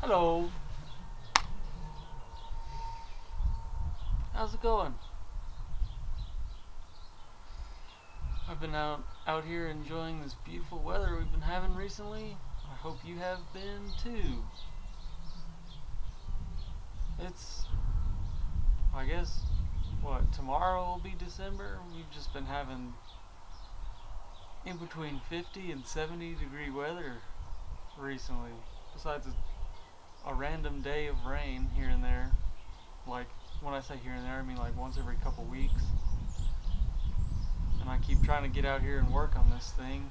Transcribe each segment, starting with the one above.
Hello. How's it going? I've been out here enjoying this beautiful weather we've been having recently. I hope you have been too. It's, I guess, tomorrow will be December. We've just been having in between 50 and 70 degree weather recently. Besides a random day of rain here and there. Like, when I say here and there, I mean like once every couple weeks. And I keep trying to get out here and work on this thing.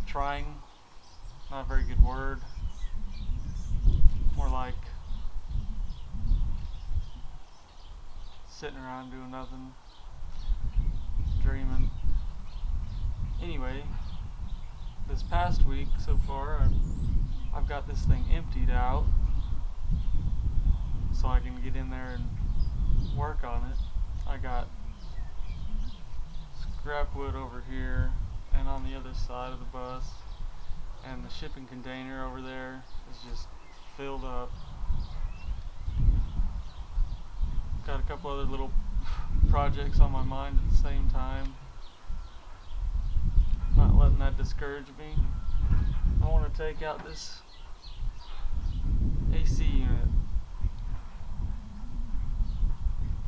Trying, not a very good word. More like sitting around doing nothing, dreaming. Anyway, this past week so far, I've got this thing emptied out so I can get in there and work on it. I got scrap wood over here and on the other side of the bus, and the shipping container over there is just filled up. Got a couple other little projects on my mind at the same time. Not letting that discourage me. I want to take out this AC unit,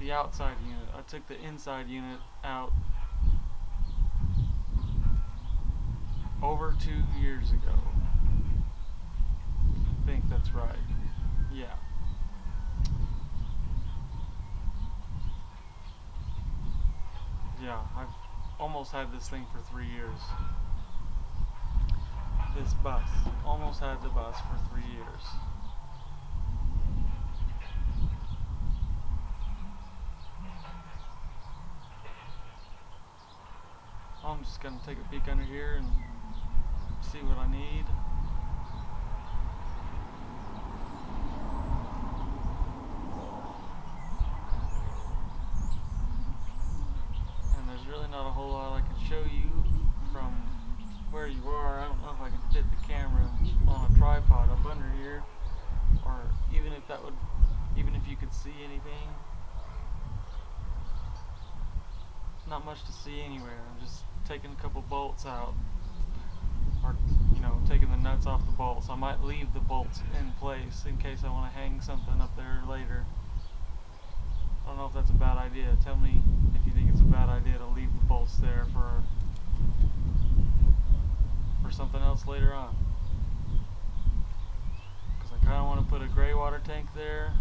the outside unit. I took the inside unit out over 2 years ago. I think that's right. Yeah. Yeah, I've almost had this thing for 3 years. This bus. Almost had the bus for 3 years. I'm just gonna take a peek under here and see what I need. And there's really not a whole lot I can show you from where you are. I don't know if I can fit the camera on a tripod up under here, or even if you could see anything. Not much to see anywhere. I'm just taking a couple bolts out, or taking the nuts off the bolts. I might leave the bolts in place in case I want to hang something up there later. I don't know if that's a bad idea. Tell me if you think it's a bad idea to leave the bolts there for something else later on. Because I kind of want to put a gray water tank there.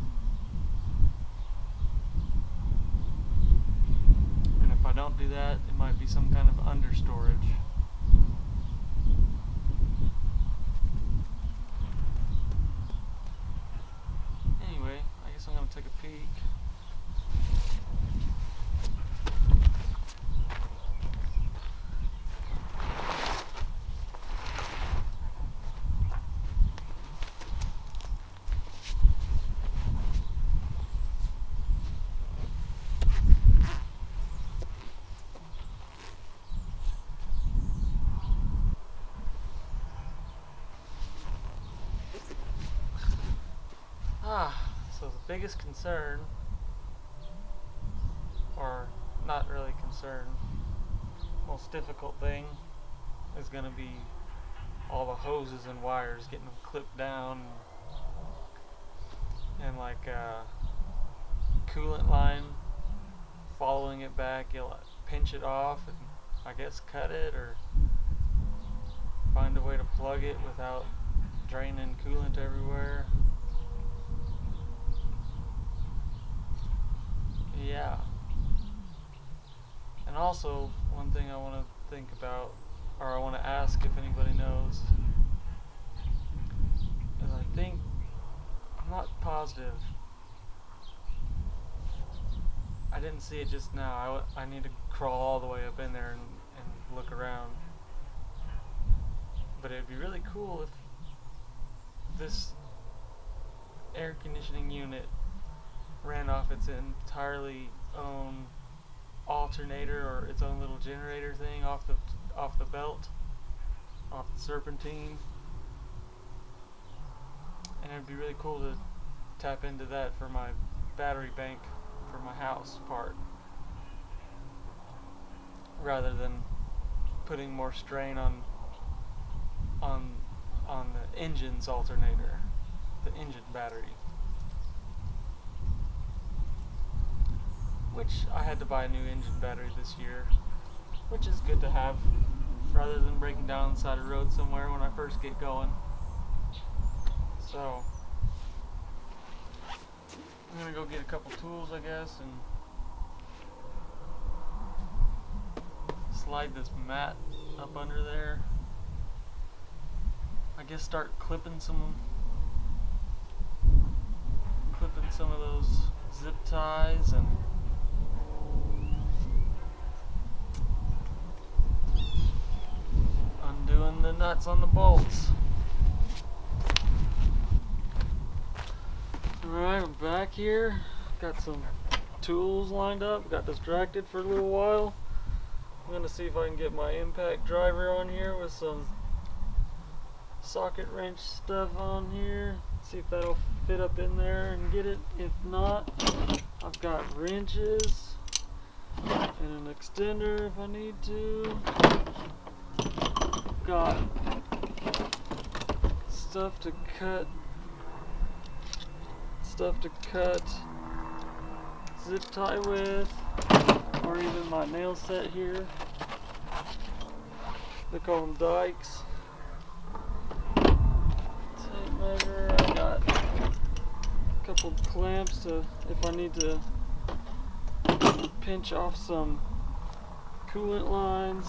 And if I don't do that, it might be some kind of understorage. Anyway, I guess I'm going to take a peek. So the biggest concern, or not really concern, most difficult thing is going to be all the hoses and wires, getting them clipped down, and like coolant line, following it back. You'll pinch it off and I guess cut it, or find a way to plug it without draining coolant everywhere. Yeah. And also, one thing I want to think about, or I want to ask if anybody knows, is I'm not positive. I didn't see it just now. I need to crawl all the way up in there and look around. But it'd be really cool if this air conditioning unit ran off its entirely own alternator, or its own little generator thing off the belt, off the serpentine, And it'd be really cool to tap into that for my battery bank for my house part, rather than putting more strain on the engine's alternator, the engine battery, which I had to buy a new engine battery this year, which is good to have rather than breaking down on the side of the road somewhere when I first get going. So I'm gonna go get a couple tools, I guess, and slide this mat up under there. I guess start clipping some of those zip ties and undoing the nuts on the bolts. Alright, I'm back here. Got some tools lined up. Got distracted for a little while. I'm going to see if I can get my impact driver on here with some socket wrench stuff on here. See if that'll fit up in there and get it. If not, I've got wrenches and an extender if I need to. Got stuff to cut zip tie with, or even my nail set here. They call them dikes. Tape measure. I got a couple clamps to if I need to pinch off some coolant lines.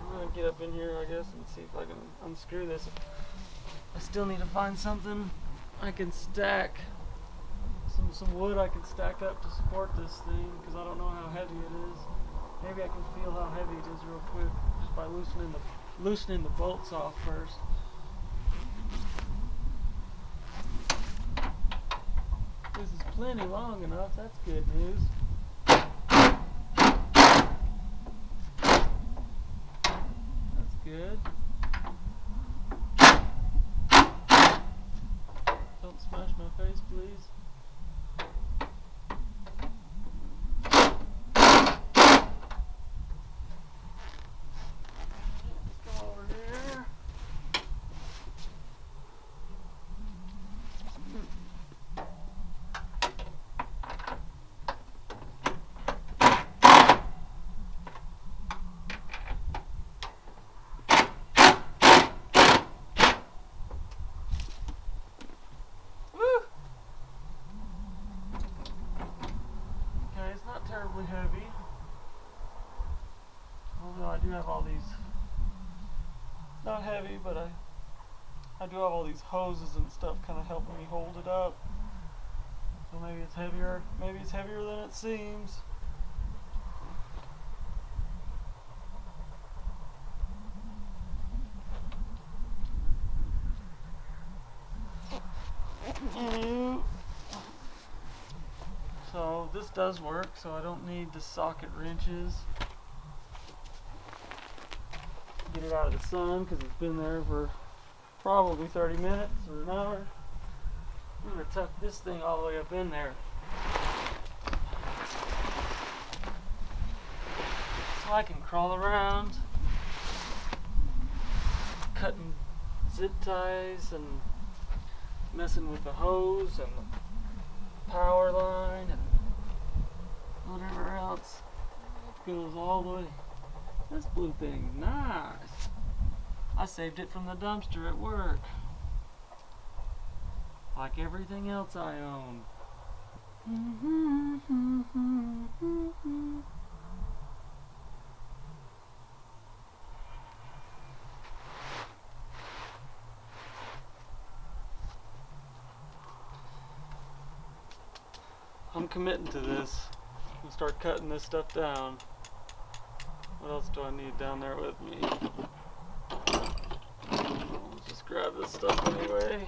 I'm gonna get up in here, I guess, and see if I can unscrew this. I still need to find something I can stack, some wood I can stack up to support this thing, because I don't know how heavy it is. Maybe I can feel how heavy it is real quick just by loosening the bolts off first. This is plenty long enough. That's good news. That's good. Don't smash my face, please. Let's go over here. Terribly heavy, although I do have all these, it's not heavy, but I do have all these hoses and stuff kind of helping me hold it up, so maybe it's heavier than it seems. So this does work, so I don't need the socket wrenches. Get it out of the sun because it's been there for probably 30 minutes or an hour. I'm going to tuck this thing all the way up in there, so I can crawl around cutting zip ties and messing with the hose and the power line and whatever else. It goes all the way. This blue thing, nice. I saved it from the dumpster at work, like everything else I own. I'm committing to this. I'm gonna start cutting this stuff down. What else do I need down there with me? Let's just grab this stuff anyway.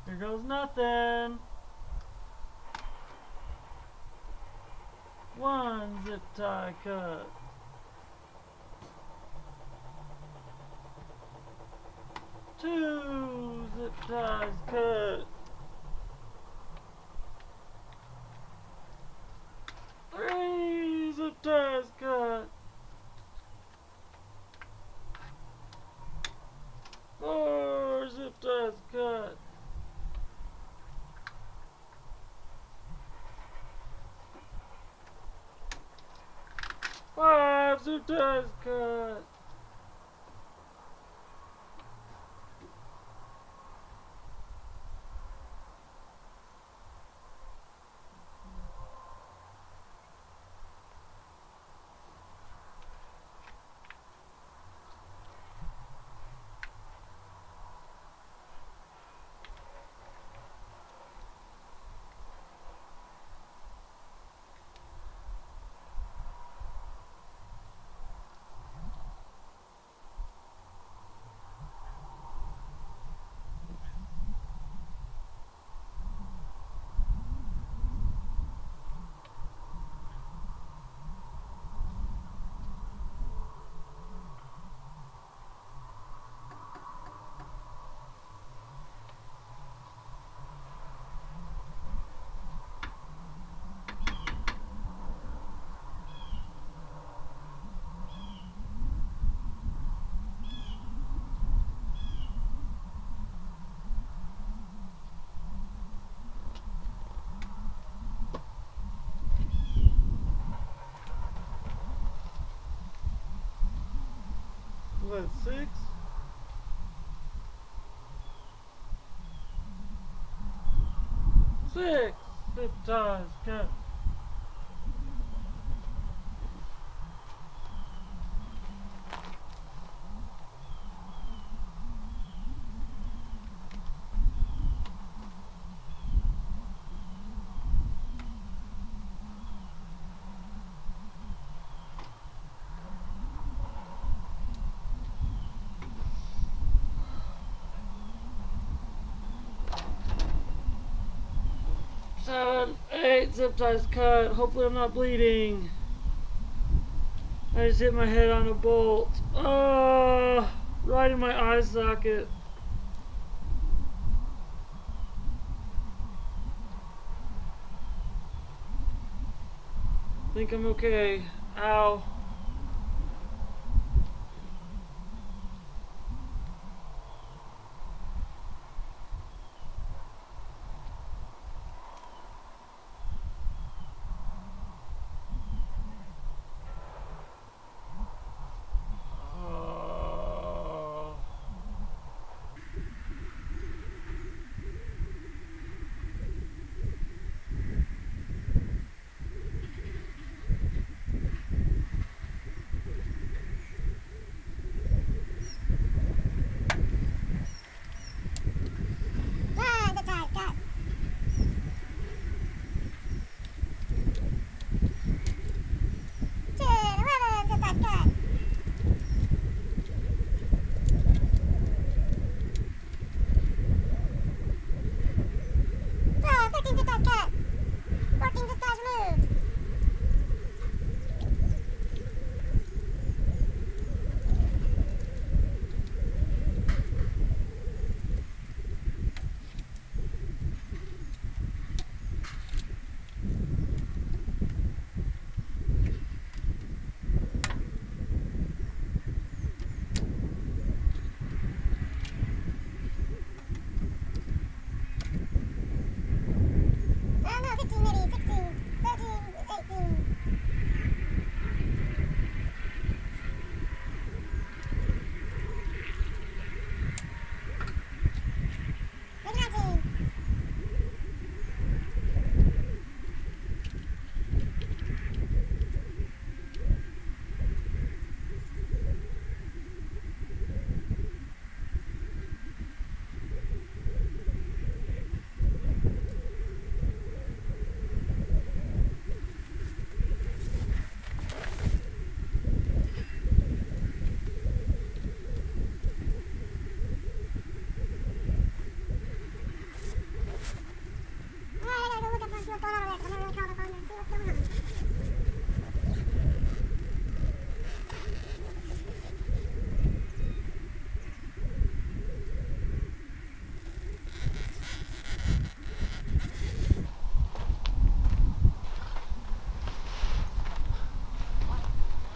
Here goes nothing. 1 zip tie cut. 2 zip ties cut. 3 zip ties cut. 4 zip ties cut. 5 zip ties cut. What, 6? 6 zip ties cut. Seven, 8 zip ties cut. Hopefully I'm not bleeding. I just hit my head on a bolt. Oh, right in my eye socket. I think I'm okay. Ow.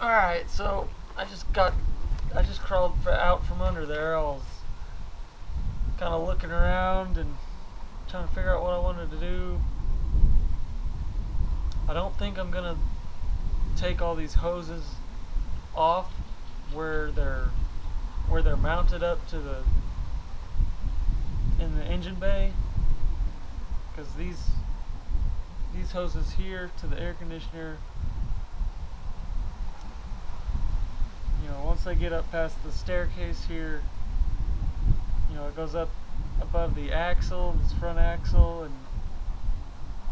Alright, so I just crawled out from under there. I was kind of looking around and trying to figure out what I wanted to do. I don't think I'm gonna take all these hoses off where they're mounted up to the in the engine bay, because these hoses here to the air conditioner, once they get up past the staircase here, it goes up above the axle, this front axle, and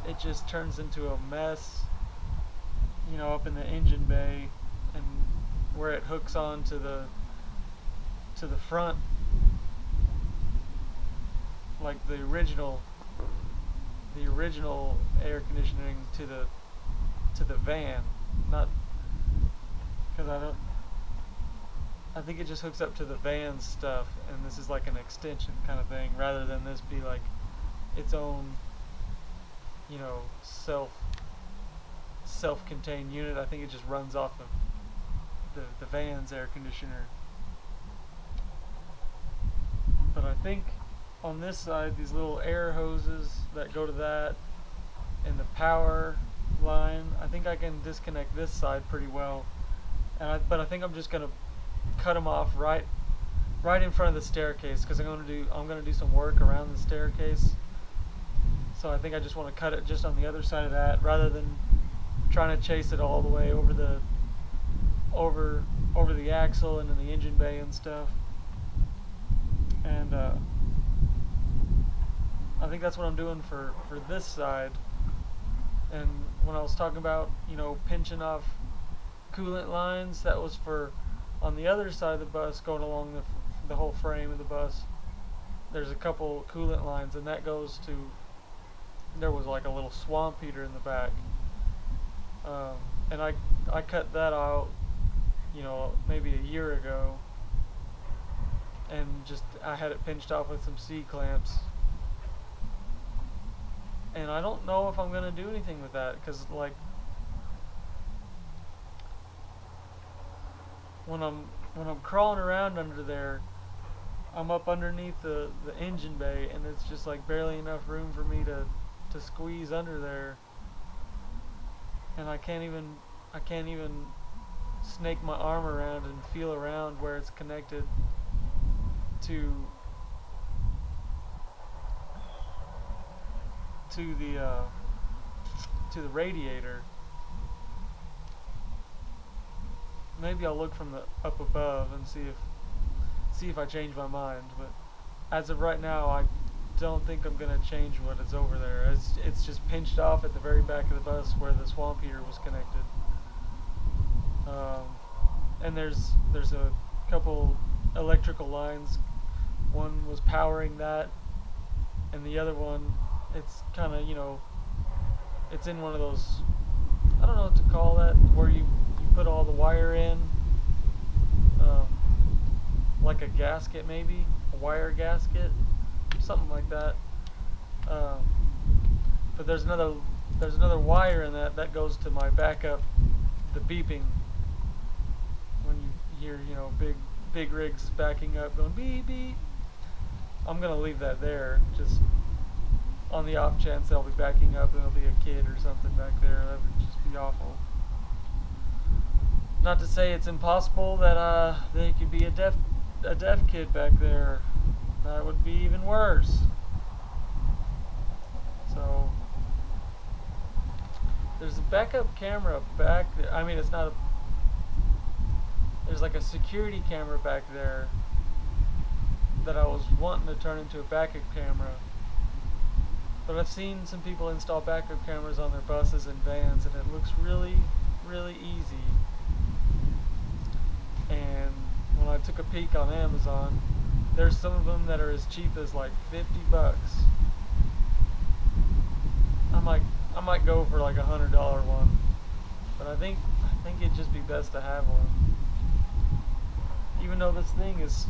it just turns into a mess, up in the engine bay, and where it hooks on to the front, like the original air conditioning to the van, not because I think it just hooks up to the van stuff, and this is like an extension kind of thing, rather than this be like its own, self-contained unit. I think it just runs off of the van's air conditioner. But I think on this side, these little air hoses that go to that and the power line, I think I can disconnect this side pretty well. But I think I'm just gonna cut them off right in front of the staircase, because I'm gonna do some work around the staircase. So I think I just want to cut it just on the other side of that, rather than trying to chase it all the way over the axle and in the engine bay and stuff. And I think that's what I'm doing for this side. And when I was talking about pinching off coolant lines, that was for on the other side of the bus, going along the whole frame of the bus. There's a couple coolant lines, and that goes to, there was like a little swamp heater in the back, and I cut that out maybe a year ago, and I had it pinched off with some C-clamps, and I don't know if I'm gonna do anything with that, because like when I'm crawling around under there, I'm up underneath the engine bay, and it's just like barely enough room for me to squeeze under there, and I can't even snake my arm around and feel around where it's connected to the radiator. Maybe I'll look from the up above and see if I change my mind, but as of right now, I don't think I'm gonna change what is over there. It's just pinched off at the very back of the bus where the swamp heater was connected. And there's a couple electrical lines. One was powering that, and the other one, it's kind of it's in one of those, I don't know what to call that, where you put all the wire in, like a gasket, maybe a wire gasket, something like that. But there's another wire in that goes to my backup, the beeping. When you hear big rigs backing up going beep beep, I'm gonna leave that there, just on the off chance they'll be backing up and there'll be a kid or something back there. That would just be awful. Not to say it's impossible that there could be a deaf kid back there. That would be even worse. So there's a backup camera back there. I mean, there's like a security camera back there that I was wanting to turn into a backup camera. But I've seen some people install backup cameras on their buses and vans, and it looks really, really easy. And when I took a peek on Amazon, there's some of them that are as cheap as like $50. I might go for like $100 one, but I think it'd just be best to have one. Even though this thing is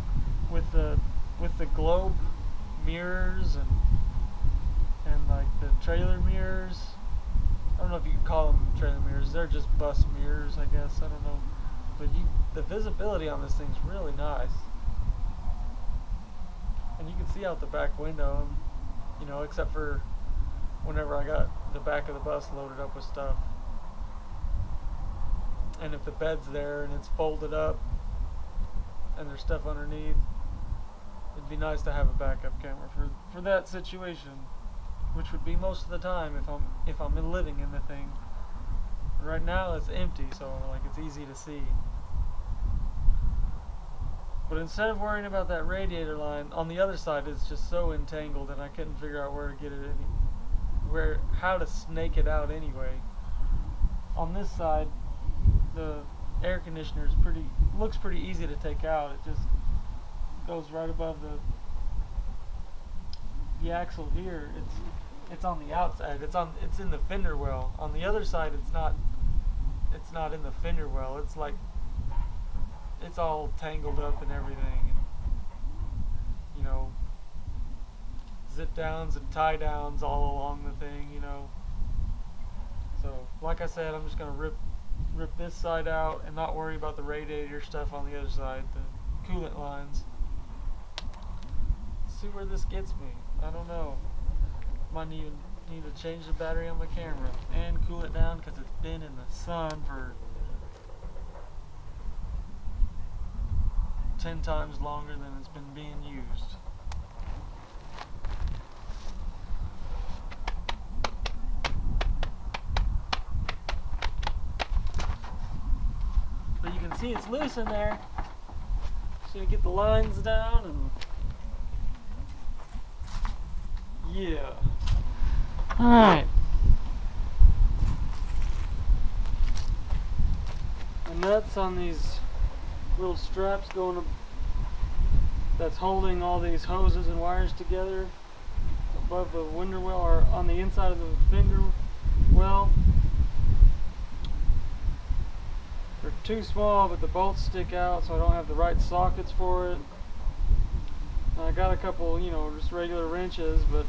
with the globe mirrors and like the trailer mirrors. I don't know if you could call them trailer mirrors. They're just bus mirrors, I guess. I don't know. But the visibility on this thing's really nice. And you can see out the back window, except for whenever I got the back of the bus loaded up with stuff. And if the bed's there and it's folded up and there's stuff underneath, it'd be nice to have a backup camera for that situation, which would be most of the time if I'm living in the thing. Right now it's empty, so it's easy to see. But instead of worrying about that radiator line, on the other side it's just so entangled and I couldn't figure out where to get it how to snake it out anyway. On this side, the air conditioner looks pretty easy to take out. It just goes right above the axle here. It's on the outside. It's in the fender well. On the other side, it's not in the fender well. It's all tangled up and everything. And, zip downs and tie downs all along the thing. So, like I said, I'm just gonna rip this side out and not worry about the radiator stuff on the other side, the coolant lines. Let's see where this gets me. I don't know. Might even need to change the battery on my camera and cool it down because it's been in the sun for 10 times longer than it's been being used. But you can see it's loose in there. So you get the lines down and yeah. Alright. The nuts on these little straps that's holding all these hoses and wires together above the window well or on the inside of the fender well. They're too small, but the bolts stick out, so I don't have the right sockets for it. And I got a couple, just regular wrenches, but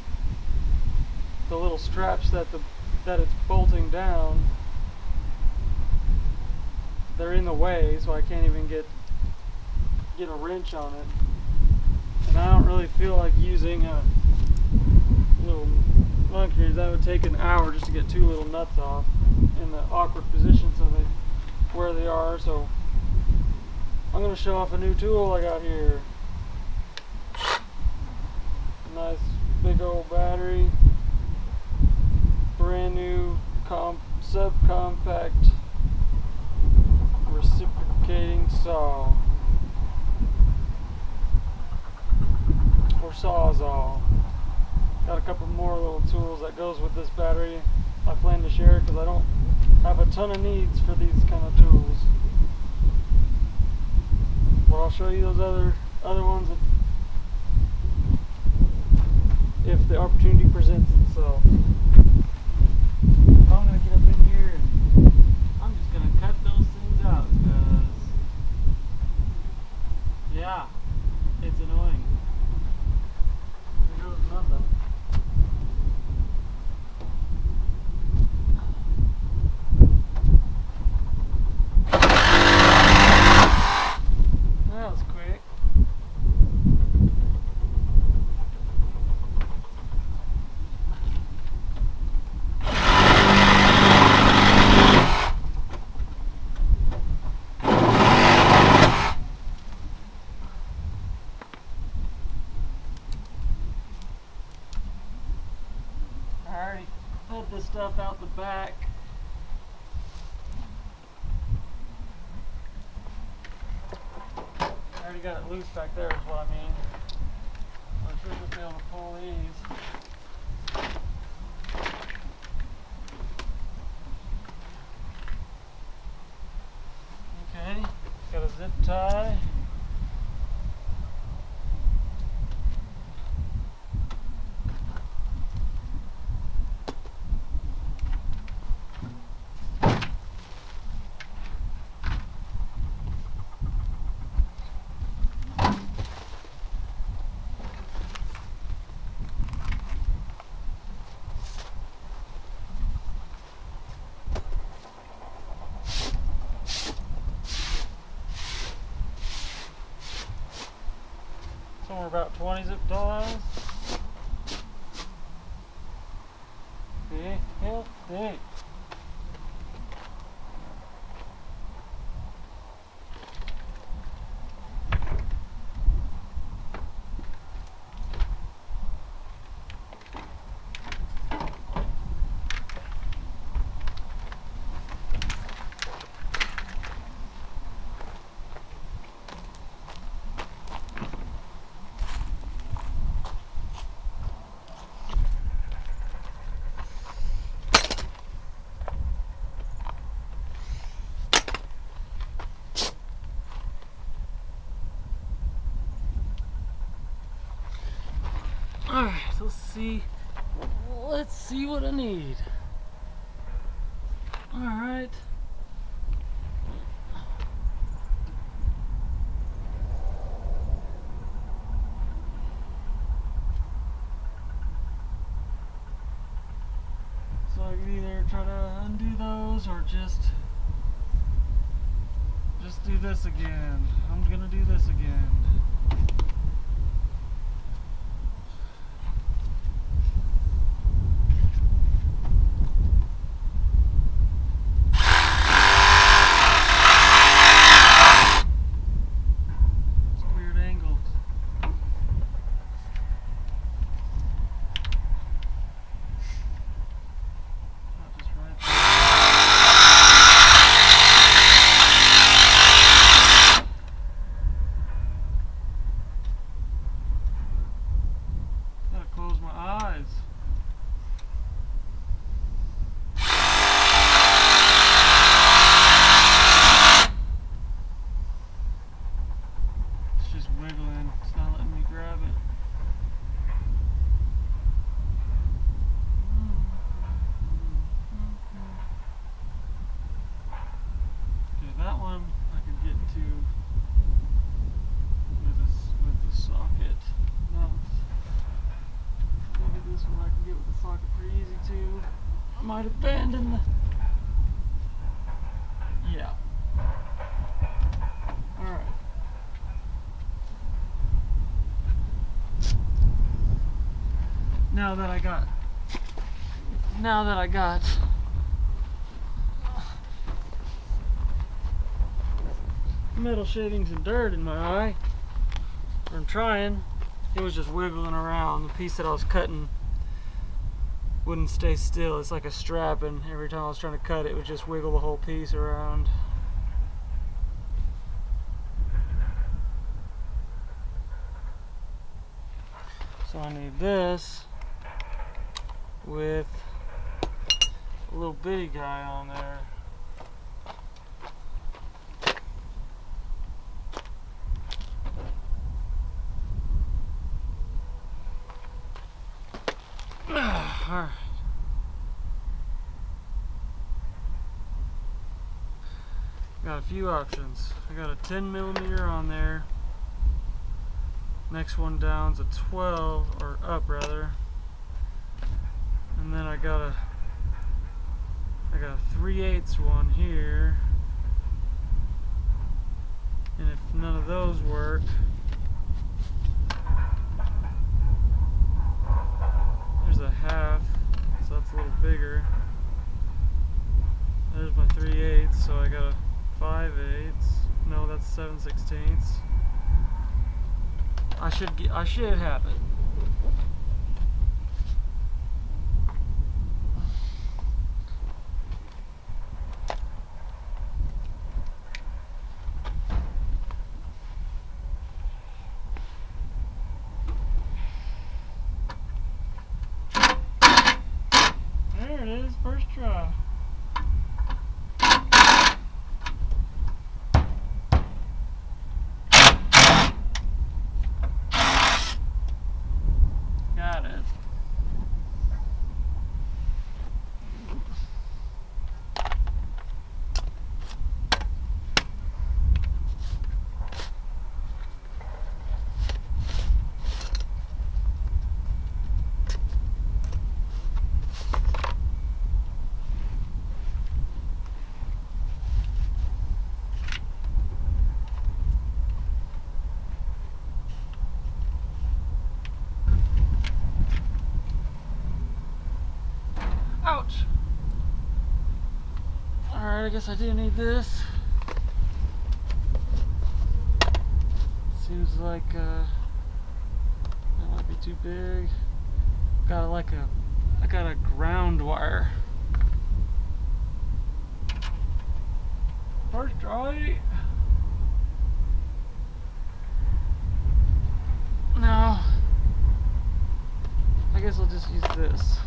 the little straps that it's bolting down, they're in the way, so I can't even get a wrench on it. And I don't really feel like using a little monkey. That would take an hour just to get two little nuts off in the awkward position where they are. So I'm going to show off a new tool I got here. A nice big old battery, brand new subcompact reciprocating saw or sawzall. Got a couple more little tools that goes with this battery. I plan to share because I don't have a ton of needs for these kind of tools. But I'll show you those other ones if the opportunity presents itself. I'm gonna get up in here and I'm just gonna cut those things out because yeah, it's annoying. There goes nothing. That was quick. I already pulled this stuff out the back. I already got it loose back there is what I mean. I should be able to pull these. Okay, got a zip tie. for about 20 zip ties. Healthy. Alright, let's see what I need. Alright. So I can either try to undo those or just do this again. I'm gonna do this again. Might abandon the... Yeah. Alright. Now that I got metal shavings and dirt in my eye, or I'm trying, it was just wiggling around. The piece that I was cutting wouldn't stay still. It's like a strap, and every time I was trying to cut it, it would just wiggle the whole piece around. So I need this with a little bitty guy on there. Alright. Got a few options. I got a 10mm on there. Next one down's a 12, or up rather. And then I got a 3/8 one here. And if none of those work, there's a half, so that's a little bigger. There's my 3/8, so I got a 5/8. No, that's 7/16. I should have it. There it is, first try. I guess I do need this. Seems like that might be too big. I got a ground wire. First try. No. I guess I'll just use this.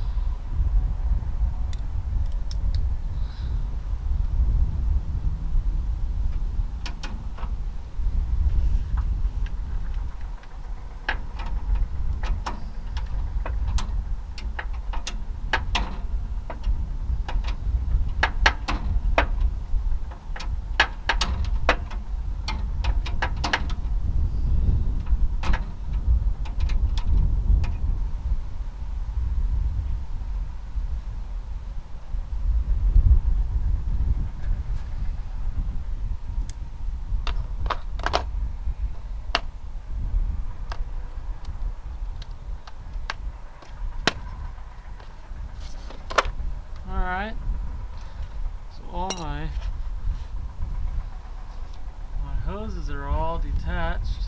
Alright, so all my hoses are all detached.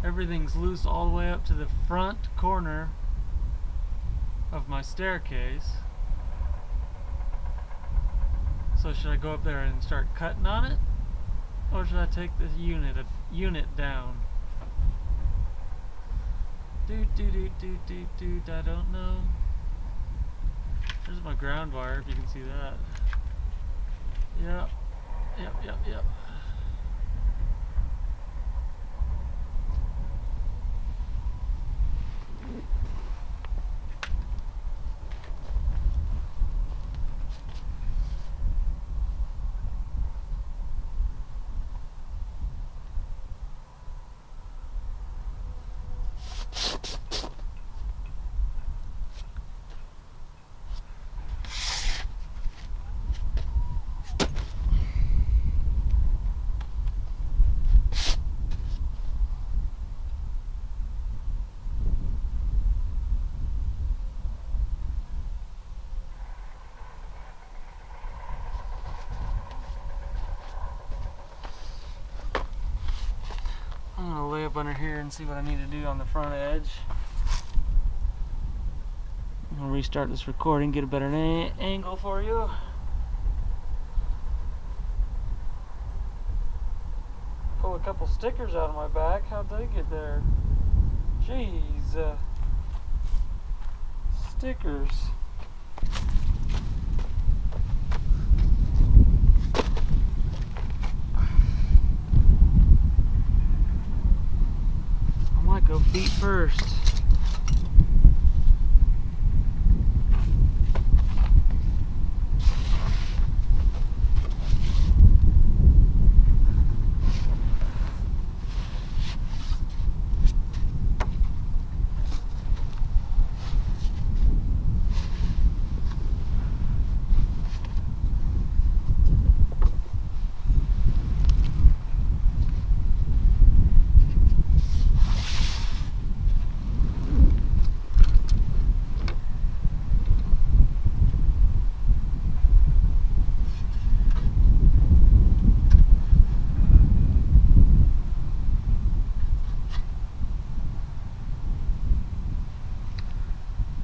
Everything's loose all the way up to the front corner of my staircase. So should I go up there and start cutting on it? Or should I take the unit down? I don't know. There's my ground wire, if you can see that. Yep. I'm gonna lay up under here and see what I need to do on the front edge. I'm gonna restart this recording, get a better angle for you. Pull a couple stickers out of my back. How'd they get there? Jeez. Stickers. Go feet first.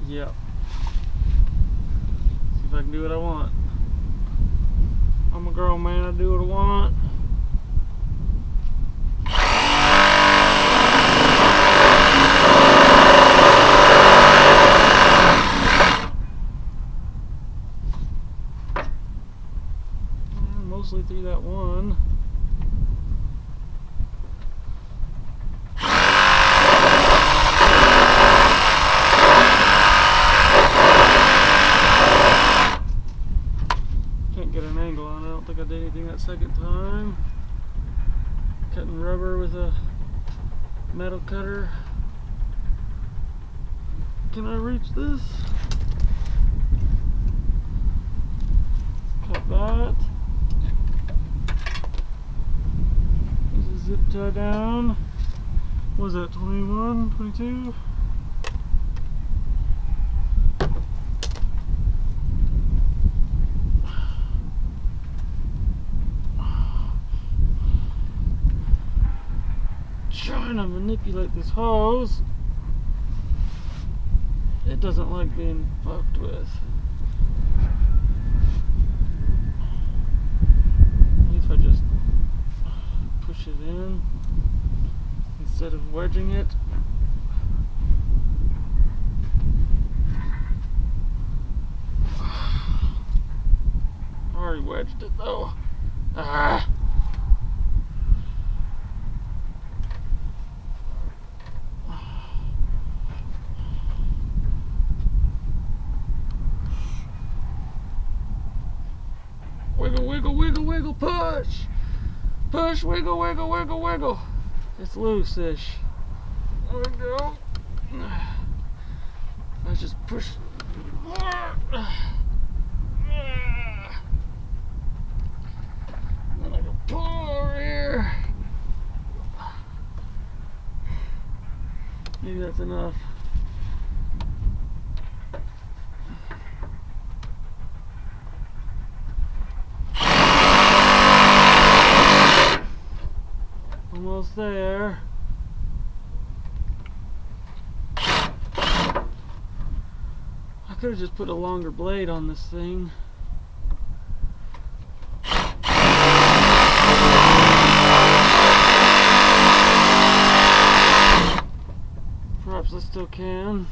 Yep. See if I can do what I want. I'm a grown man, I do what I want. Mostly through that one. I did anything that second time. Cutting rubber with a metal cutter. Can I reach this? Cut that. There's a zip tie down. What was that, 21, 22? manipulate this hose. It doesn't like being fucked with. If I just push it in instead of wedging it. Already wedged it though. Ah. Wiggle, wiggle, wiggle, wiggle, push! Push, wiggle, wiggle, wiggle, wiggle. It's loose-ish. There we go. I just push. Then I can pull over here. Maybe that's enough. Almost there. I could have just put a longer blade on this thing. Perhaps I still can.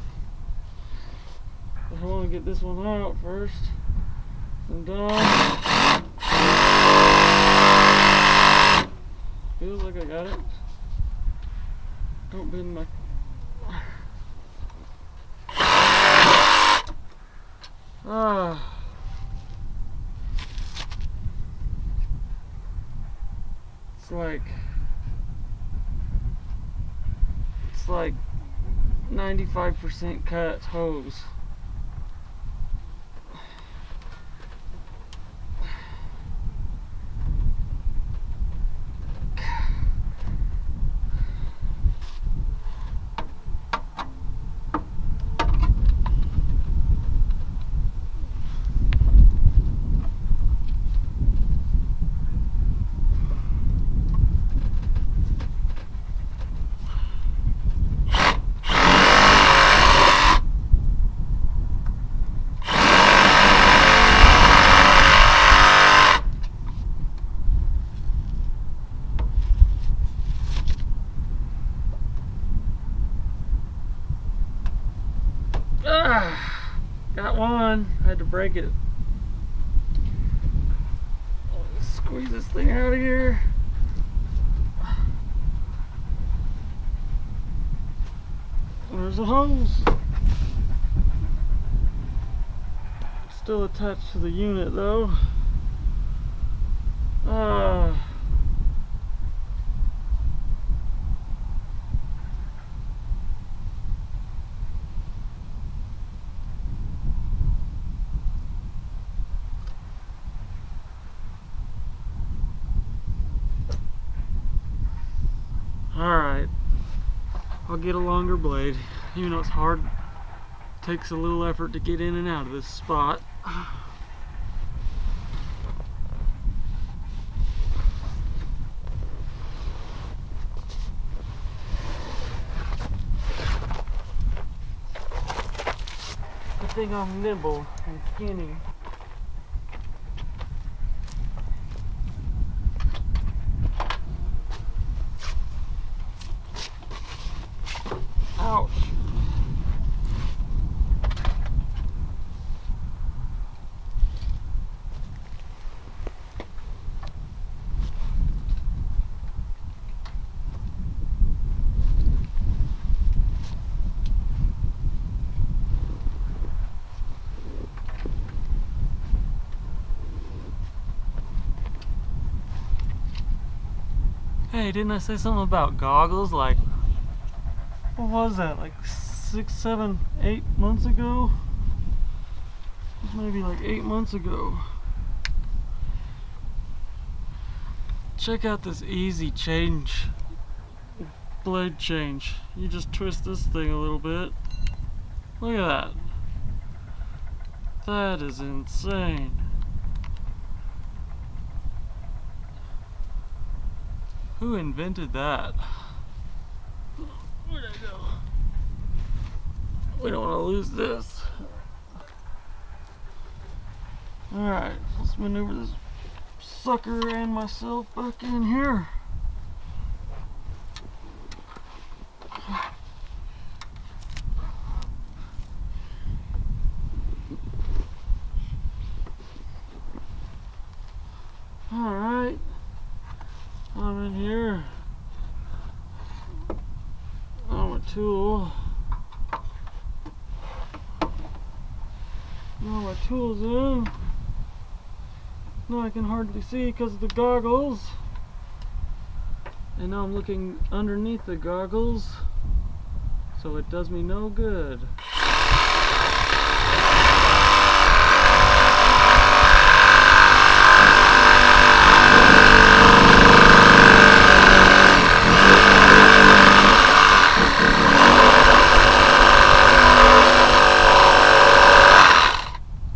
But I want to get this one out first. And done. Feels like I got it. Don't bend my... It's like 95% cut hose. Got one. I had to break it. Squeeze this thing out of here. There's the hose. Still attached to the unit though. Alright, I'll get a longer blade, even though it's hard. It takes a little effort to get in and out of this spot. Good thing I'm nimble and skinny. Ouch. Hey, didn't I say something about goggles? Like, what was that? Like 6, 7, 8 months ago? Maybe like 8 months ago. Check out this easy change, blade change. You just twist this thing a little bit. Look at that. That is insane. Who invented that? Where'd I go? We don't want to lose this. Alright, let's maneuver this sucker and myself back in here. Alright, I'm in here. On my tool. Now my tool's in. Now I can hardly see because of the goggles. And now I'm looking underneath the goggles, so it does me no good.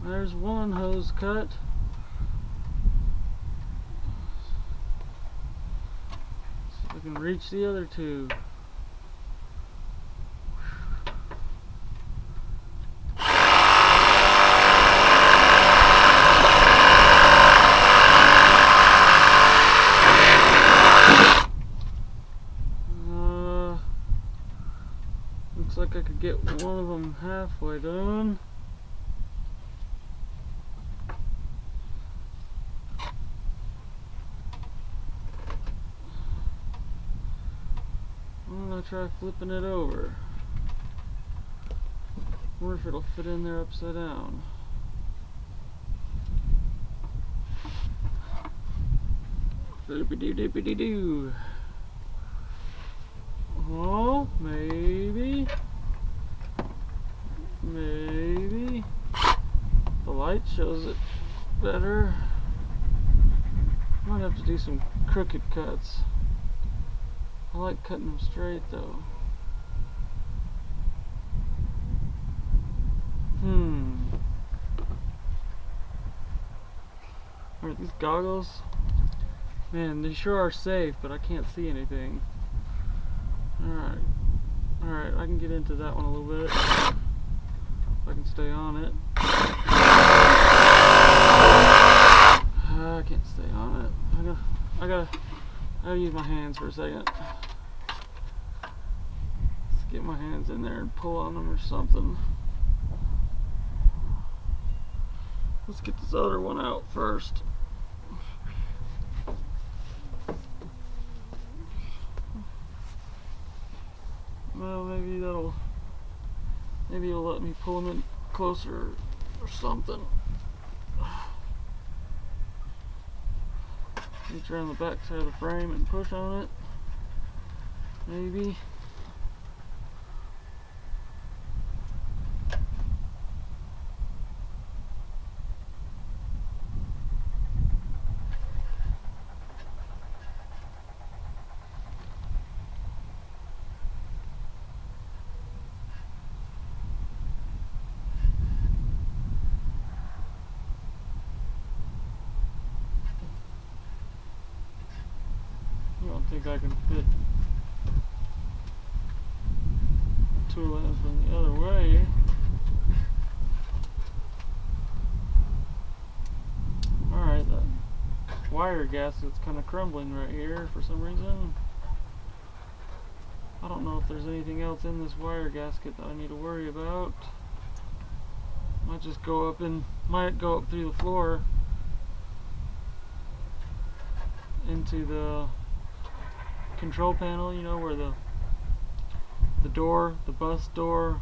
There's one hose cut. I can reach the other two. Looks like I could get one of them halfway done. I'm gonna try flipping it over. Wonder if it'll fit in there upside down. Doopy-doo. Oh, maybe. Maybe. The light shows it better. Might have to do some crooked cuts. I like cutting them straight though. Alright, these goggles, man, they sure are safe, but I can't see anything. Alright, I can get into that one a little bit. If I can stay on it. I can't stay on it. I gotta use my hands for a second. Let's get my hands in there and pull on them or something. Let's get this other one out first. Well, maybe it'll let me pull them in closer or something. Reach around the back side of the frame and push on it. Maybe. I don't think I can fit tool ends from the other way. Alright, that wire gasket's kind of crumbling right here for some reason. I don't know if there's anything else in this wire gasket that I need to worry about. Might go up through the floor into the control panel, you know, where the bus door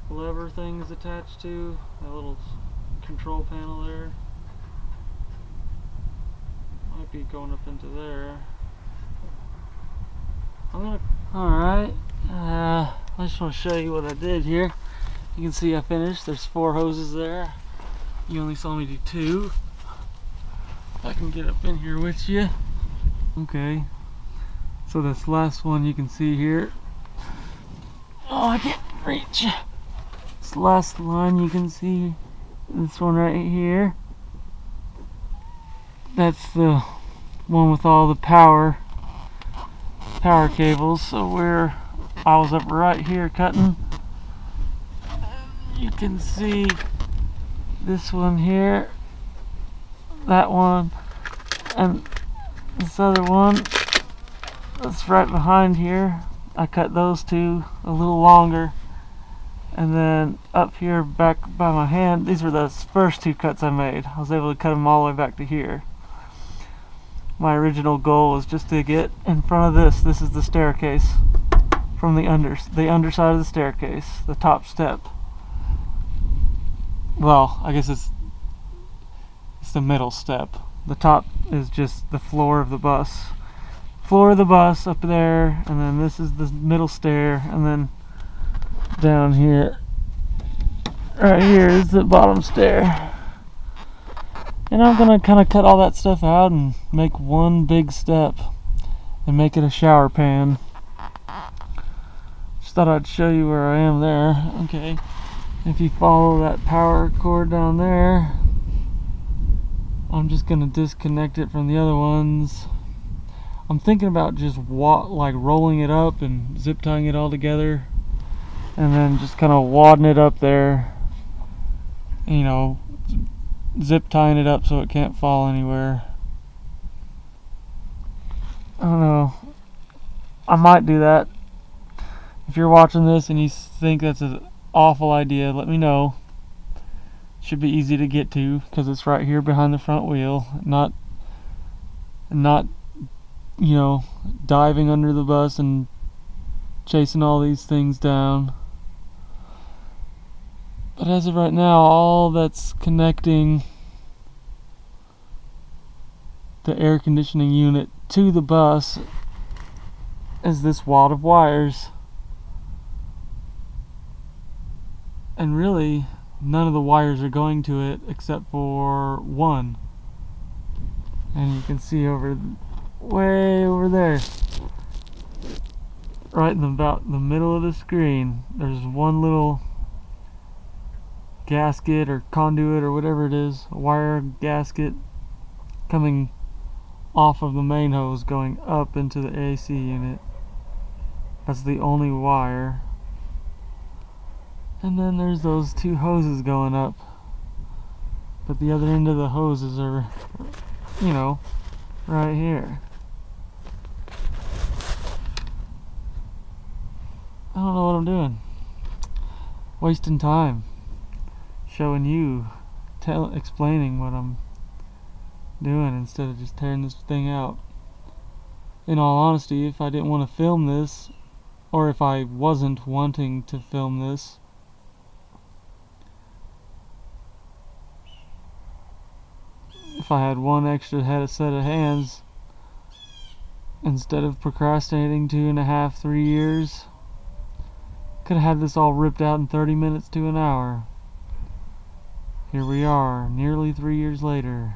lever thing is attached to, that little control panel there. Might be going up into there. Alright, I just want to show you what I did here. You can see I finished. There's 4 hoses there. You only saw me do 2. I can get up in here with you. Okay, so this last one you can see here. Oh, I can't reach. This last line you can see, this one right here. That's the one with all the power power cables. So I was up right here cutting, you can see this one here, that one, and this other one that's right behind here. I cut those two a little longer, and then up here back by my hand, these were the first two cuts I made. I was able to cut them all the way back to here. My original goal was just to get in front of this. This is the staircase from the underside of the staircase, the top step. Well, I guess it's the middle step. The top is just the floor of the bus. Floor of the bus up there, and then this is the middle stair, and then down here, right here is the bottom stair. And I'm gonna kind of cut all that stuff out and make one big step and make it a shower pan. Just thought I'd show you where I am there. Okay, if you follow that power cord down there, I'm just gonna disconnect it from the other ones. I'm thinking about just like rolling it up and zip tying it all together, and then just kind of wadding it up there, you know, zip tying it up so it can't fall anywhere. I don't know, I might do that. If you're watching this and you think that's an awful idea, let me know. Should be easy to get to because it's right here behind the front wheel, not you know, diving under the bus and chasing all these things down. But as of right now, all that's connecting the air conditioning unit to the bus is this wad of wires. And really, none of the wires are going to it except for one. And you can see way over there, right in about the middle of the screen, there's one little gasket or conduit or whatever it is, a wire gasket coming off of the main hose going up into the AC unit. That's the only wire. And then there's those two hoses going up, but the other end of the hoses are, you know, right here. I don't know what I'm doing. Wasting time showing you, explaining what I'm doing instead of just tearing this thing out. In all honesty, if I didn't want to film this, or if I wasn't wanting to film this, if I had one extra set of hands, instead of procrastinating 2.5, 3 years, could have had this all ripped out in 30 minutes to an hour. Here we are, nearly 3 years later,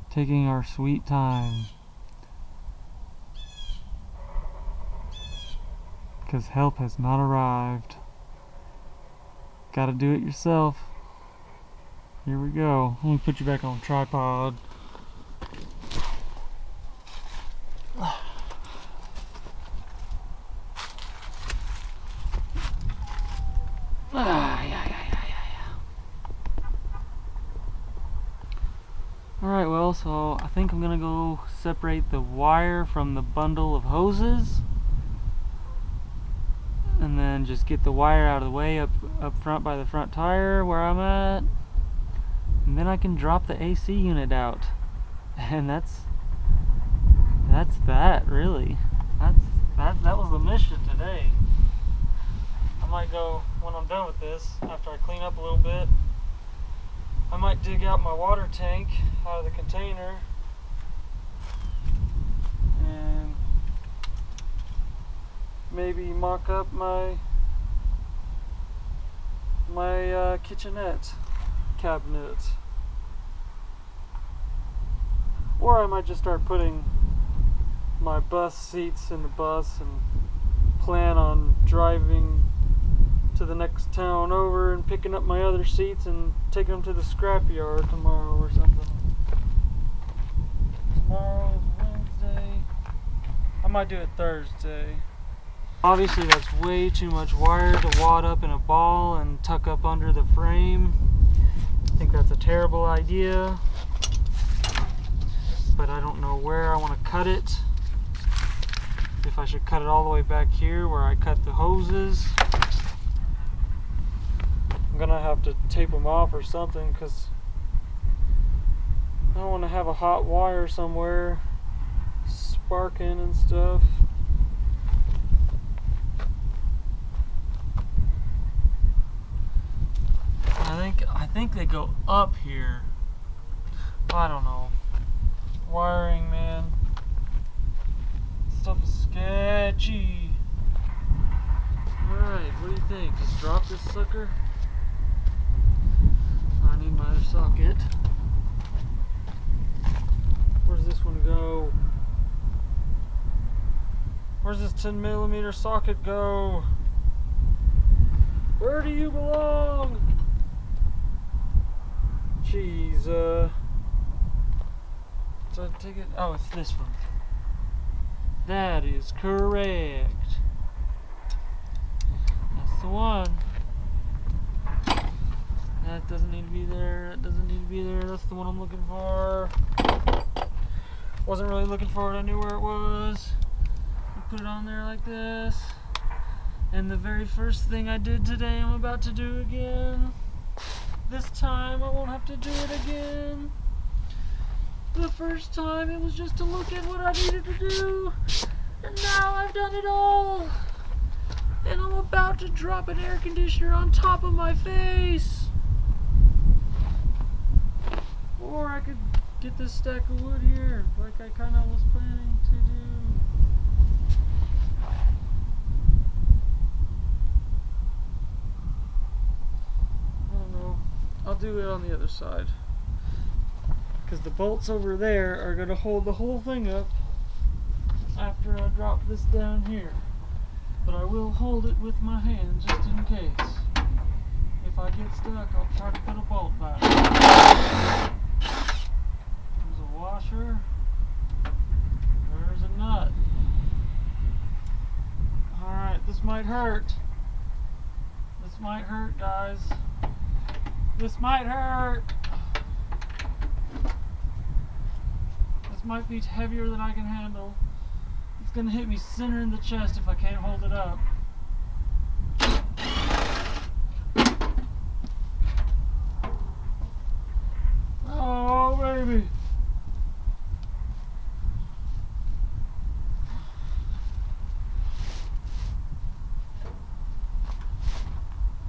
taking our sweet time. Because help has not arrived. Gotta do it yourself. Here we go. Let me put you back on tripod. Alright, well, so I think I'm gonna go separate the wire from the bundle of hoses, and then just get the wire out of the way up front by the front tire where I'm at, and then I can drop the AC unit out. And that's that, really. That was the mission today. I might go, when I'm done with this, after I clean up a little bit, I might dig out my water tank out of the container and maybe mock up my kitchenette cabinet. Or I might just start putting my bus seats in the bus and plan on driving to the next town over and picking up my other seats and taking them to the scrapyard tomorrow or something. Tomorrow's Wednesday. I might do it Thursday. Obviously that's way too much wire to wad up in a ball and tuck up under the frame. I think that's a terrible idea, but I don't know where I want to cut it. If I should cut it all the way back here where I cut the hoses. I'm gonna have to tape them off or something, because I don't want to have a hot wire somewhere sparking and stuff. I think they go up here. I don't know. Wiring, man. Stuff is sketchy. Alright, what do you think? Just drop this sucker? I need my other socket. Where's this one go? Where's this 10mm socket go? Where do you belong? Jeez, so I take it. Oh, it's this one. That is correct. That's the one. That doesn't need to be there. That doesn't need to be there. That's the one I'm looking for. Wasn't really looking for it. I knew where it was. I put it on there like this. And the very first thing I did today, I'm about to do again. This time I won't have to do it again. The first time it was just to look at what I needed to do. And now I've done it all. And I'm about to drop an air conditioner on top of my face. Or I could get this stack of wood here, like I kind of was planning to do. I don't know. I'll do it on the other side. Because the bolts over there are going to hold the whole thing up after I drop this down here. But I will hold it with my hand just in case. If I get stuck, I'll try to put a bolt back. There's a washer. There's a nut. Alright, this might hurt. This might hurt, guys. This might hurt. This might be heavier than I can handle. It's gonna hit me center in the chest if I can't hold it up. Oh, baby.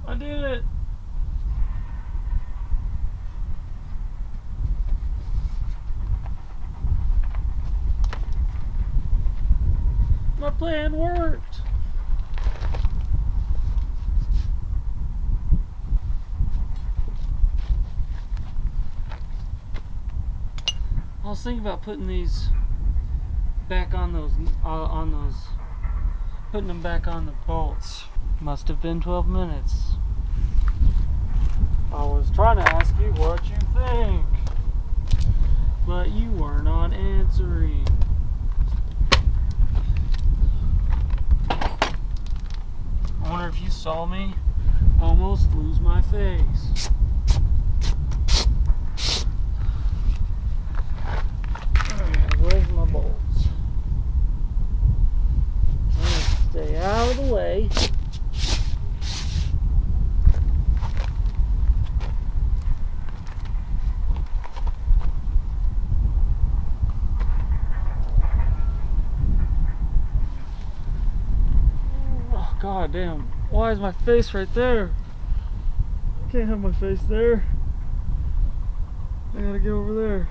I did it. My plan worked. I was thinking about putting these back on those, putting them back on the bolts. Must have been 12 minutes. I was trying to ask you what you think, but you were not answering. I wonder if you saw me almost lose my face. Alright, where's my bolts? I'm gonna stay out of the way. God damn, why is my face right there? I can't have my face there. I gotta get over there.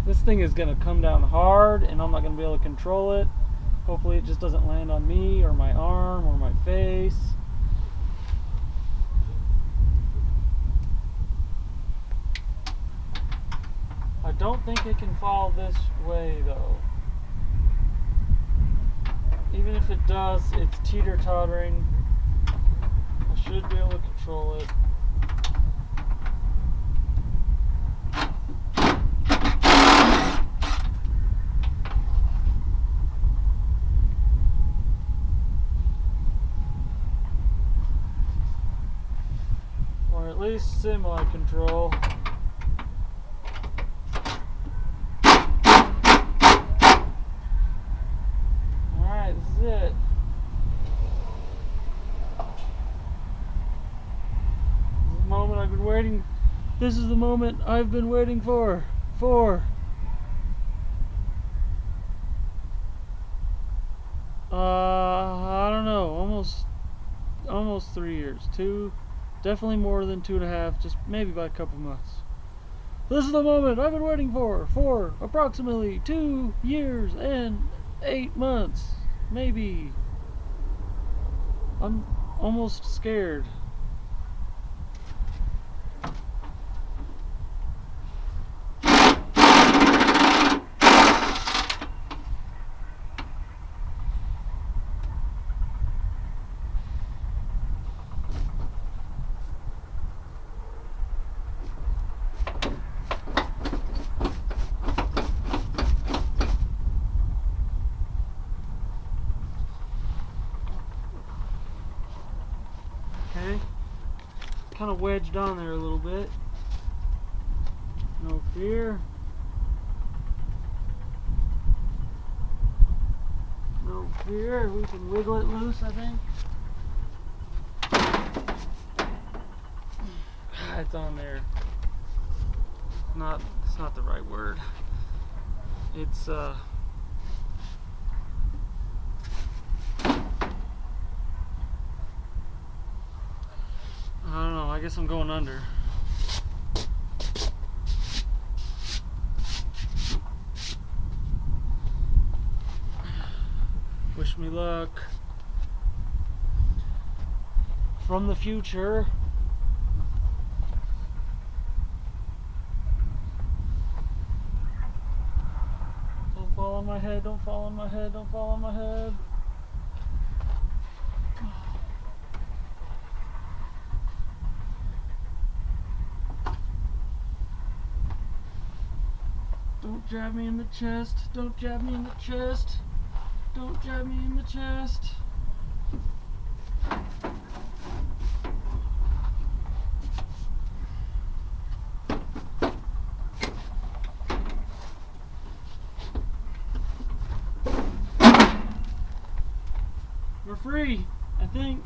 This thing is going to come down hard and I'm not going to be able to control it. Hopefully it just doesn't land on me or my arm or my face. don't think it can fall this way though. Even if it does, it's teeter-tottering. I should be able to control it. Or at least semi-control. Alright, this is it. This is the moment I've been waiting for. I don't know, almost 3 years. Definitely more than 2.5, just maybe by a couple months. This is the moment I've been waiting for approximately 2 years and 8 months, maybe. I'm almost scared. Okay, kind of wedged on there a little bit. No fear. No fear. We can wiggle it loose, I think. It's on there. It's not the right word. It's I don't know, I guess I'm going under. Wish me luck. From the future. Don't fall on my head, don't fall on my head, don't fall on my head. Don't jab me in the chest. Don't jab me in the chest. Don't jab me in the chest. We're free, I think.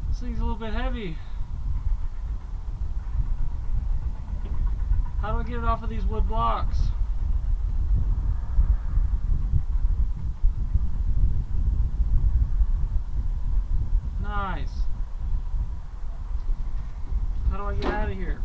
This thing's a little bit heavy. How do I get it off of these wood blocks? Nice. How do I get out of here?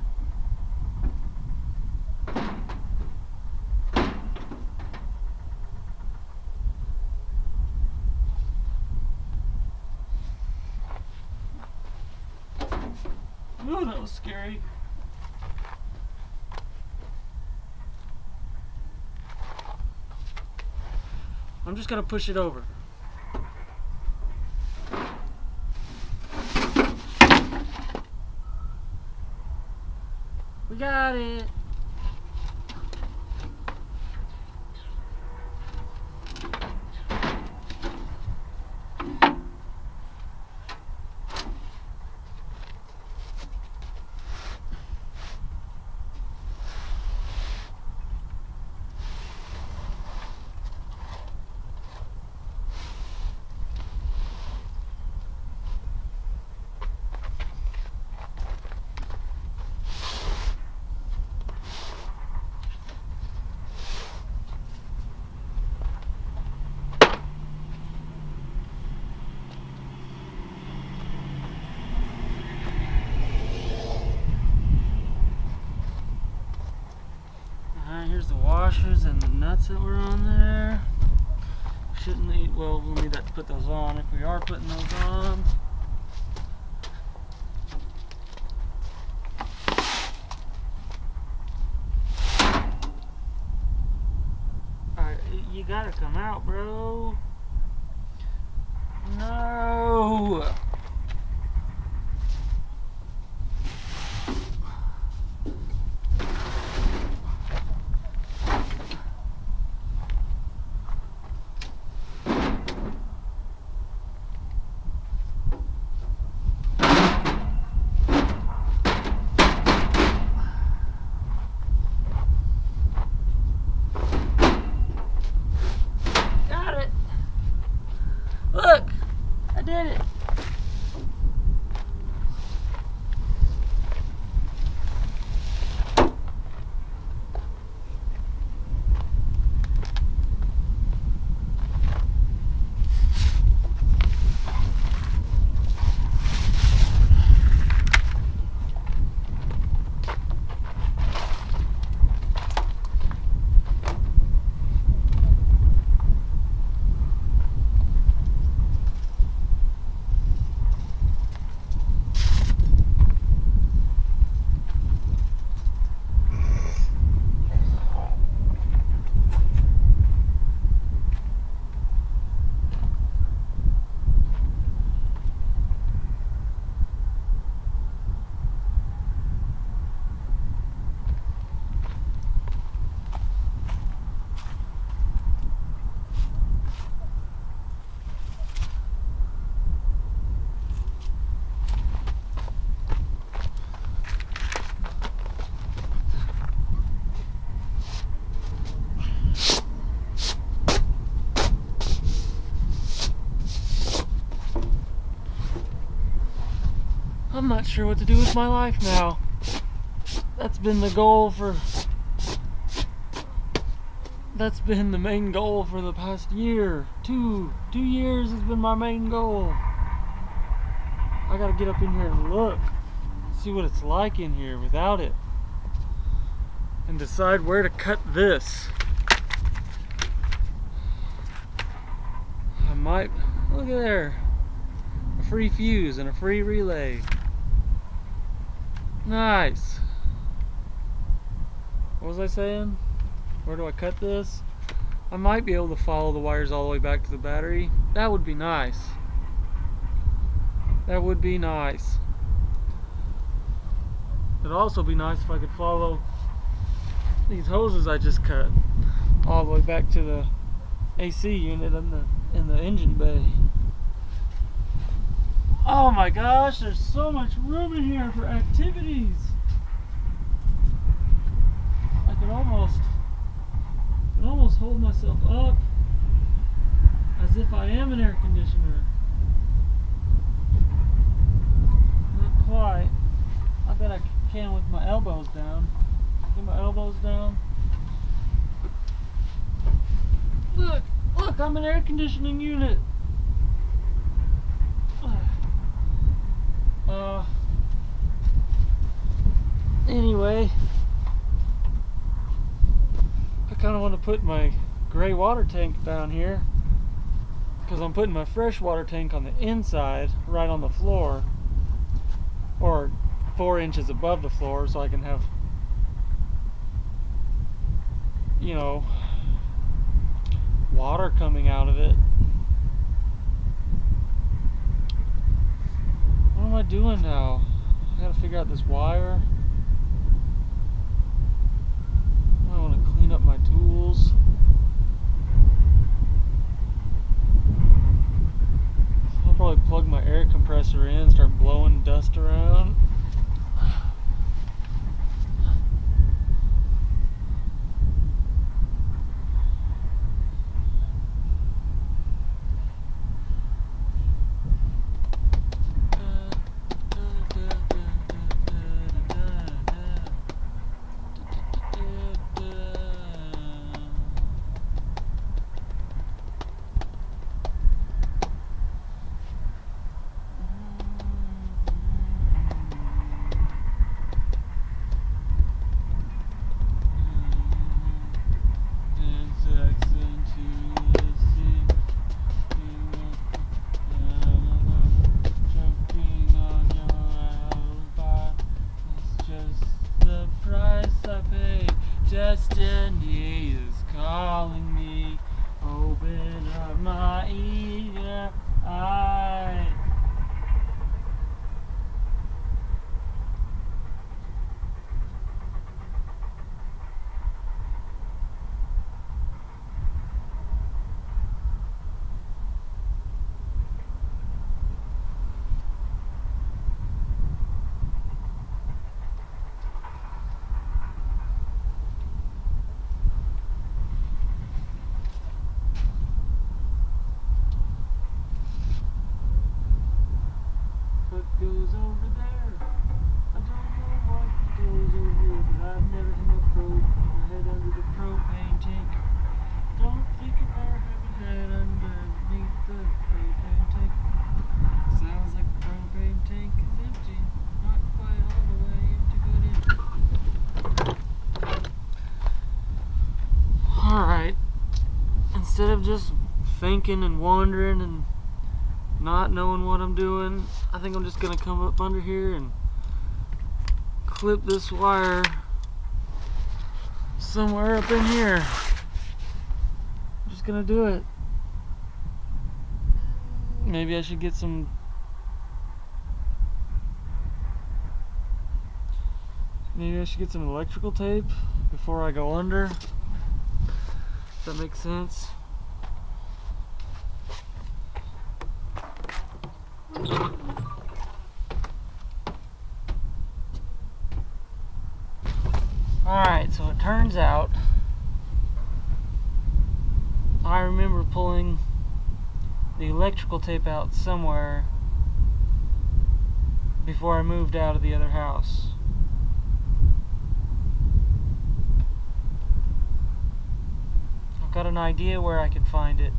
Ooh, that was scary. I'm just gonna push it over. We got it. Here's the washers and the nuts that were on there. Shouldn't need, well, we'll need that to put those on if we are putting those on. I'm out, bro. No. Got it. Look, I did it. I'm not sure what to do with my life now. That's been the goal for... That's been the main goal for the past year. Two years has been my main goal. I gotta get up in here and look. See what it's like in here without it. And decide where to cut this. I might... Look at there. A free fuse and a free relay. Nice. What was I saying? Where do I cut this? I might be able to follow the wires all the way back to the battery. That would be nice. That would be nice. It'd also be nice if I could follow these hoses I just cut all the way back to the AC unit in the engine bay. Oh my gosh, there's so much room in here for activities. I can almost hold myself up as if I am an air conditioner. Not quite. I bet I can with my elbows down. Get my elbows down. Look, I'm an air conditioning unit. Anyway, I kind of want to put my gray water tank down here because I'm putting my fresh water tank on the inside, right on the floor, or 4 inches above the floor, so I can have, you know, water coming out of it. What am I doing now? I gotta figure out this wire. I want to clean up my tools. I'll probably plug my air compressor in and start blowing dust around. goes over there. I don't know what goes over there, but I've never had my head under the propane tank. Don't think about having head underneath the propane tank. Sounds like the propane tank is empty. Not quite all the way empty, but empty. Alright. Instead of just thinking and wandering and not knowing what I'm doing, I think I'm just gonna come up under here and clip this wire somewhere up in here. I'm just gonna do it. Maybe I should get some electrical tape before I go under. Does that make sense? Alright, so it turns out I remember pulling the electrical tape out somewhere before I moved out of the other house. I've got an idea where I can find it,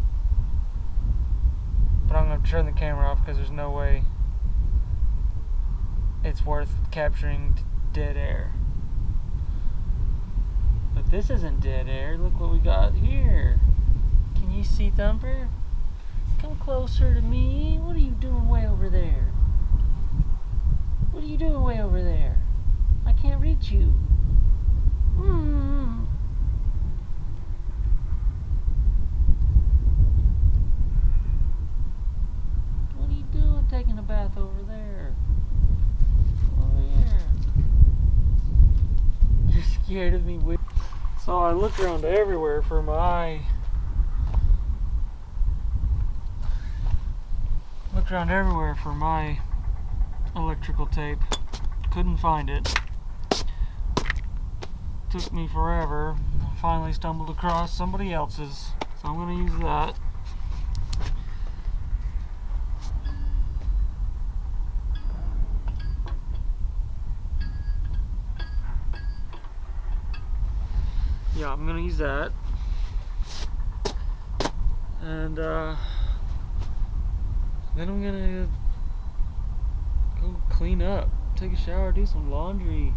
but I'm going to turn the camera off because there's no way it's worth capturing dead air. But this isn't dead air. Look what we got here. Can you see, Thumper? Come closer to me. What are you doing way over there? What are you doing way over there? I can't reach you. What are you doing taking a bath over there? Over here. You're scared of me. So I looked around everywhere for my electrical tape. Couldn't find it. Took me forever. I finally stumbled across somebody else's, so I'm going to use that. Yeah, I'm going to use that. And then I'm gonna go clean up, take a shower, do some laundry,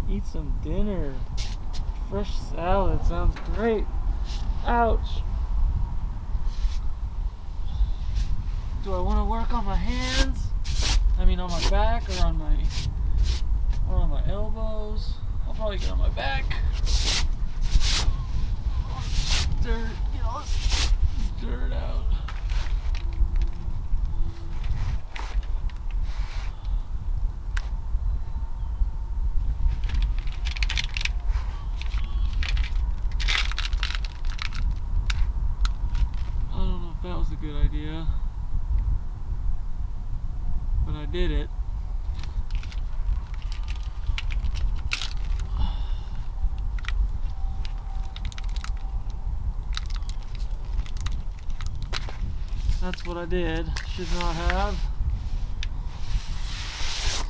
eat some dinner. Fresh salad sounds great. Ouch. Do I want to work on my hands? I mean on my back or on my elbows? I'll probably get on my back. Dirt, let's dirt out. That was a good idea, but I did it. That's what I did. Should not have.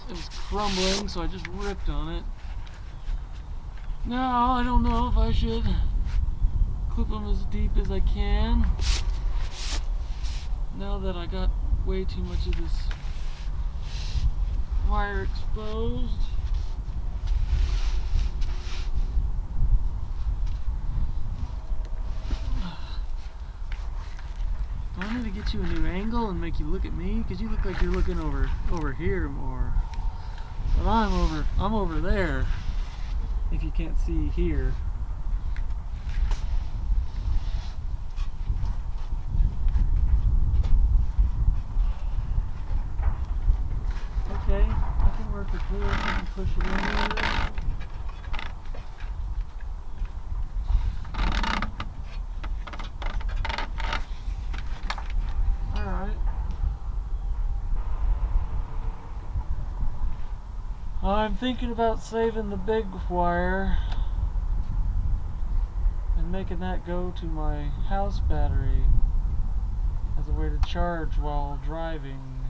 It was crumbling, so I just ripped on it. Now I don't know if I should clip them as deep as I can. Now that I got way too much of this wire exposed. Do I need to get you a new angle and make you look at me? Because you look like you're looking over here more. But I'm over there. If you can't see here. Okay, I can work with this. I can push it in there. Alright. I'm thinking about saving the big wire and making that go to my house battery as a way to charge while driving.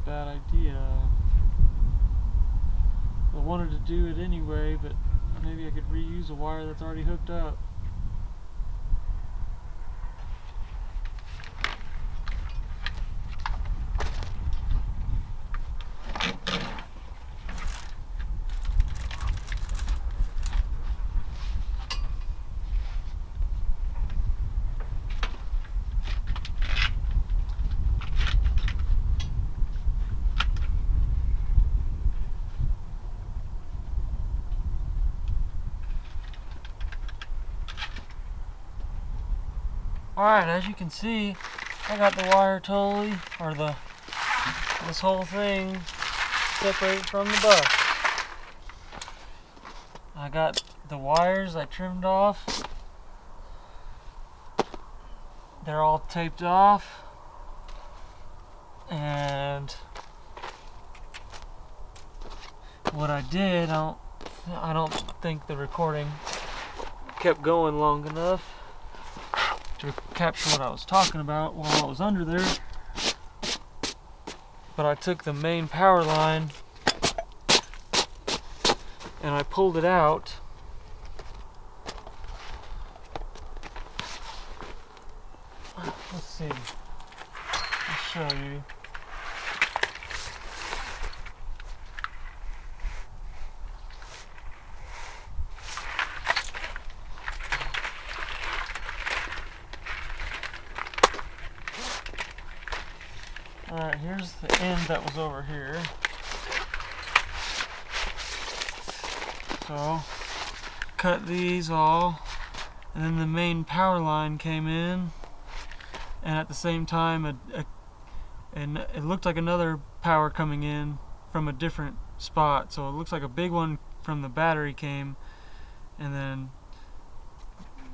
bad idea. I wanted to do it anyway, but maybe I could reuse a wire that's already hooked up. Alright, as you can see, I got the wire totally, or this whole thing separated from the bus. I got the wires I trimmed off. They're all taped off. And what I did, I don't think the recording kept going long enough to capture what I was talking about while I was under there. But I took the main power line and I pulled it out. Let's see. I'll show you. Alright, here's the end that was over here. So, cut these all, and then the main power line came in, and at the same time, and it looked like another power coming in from a different spot. So it looks like a big one from the battery came, and then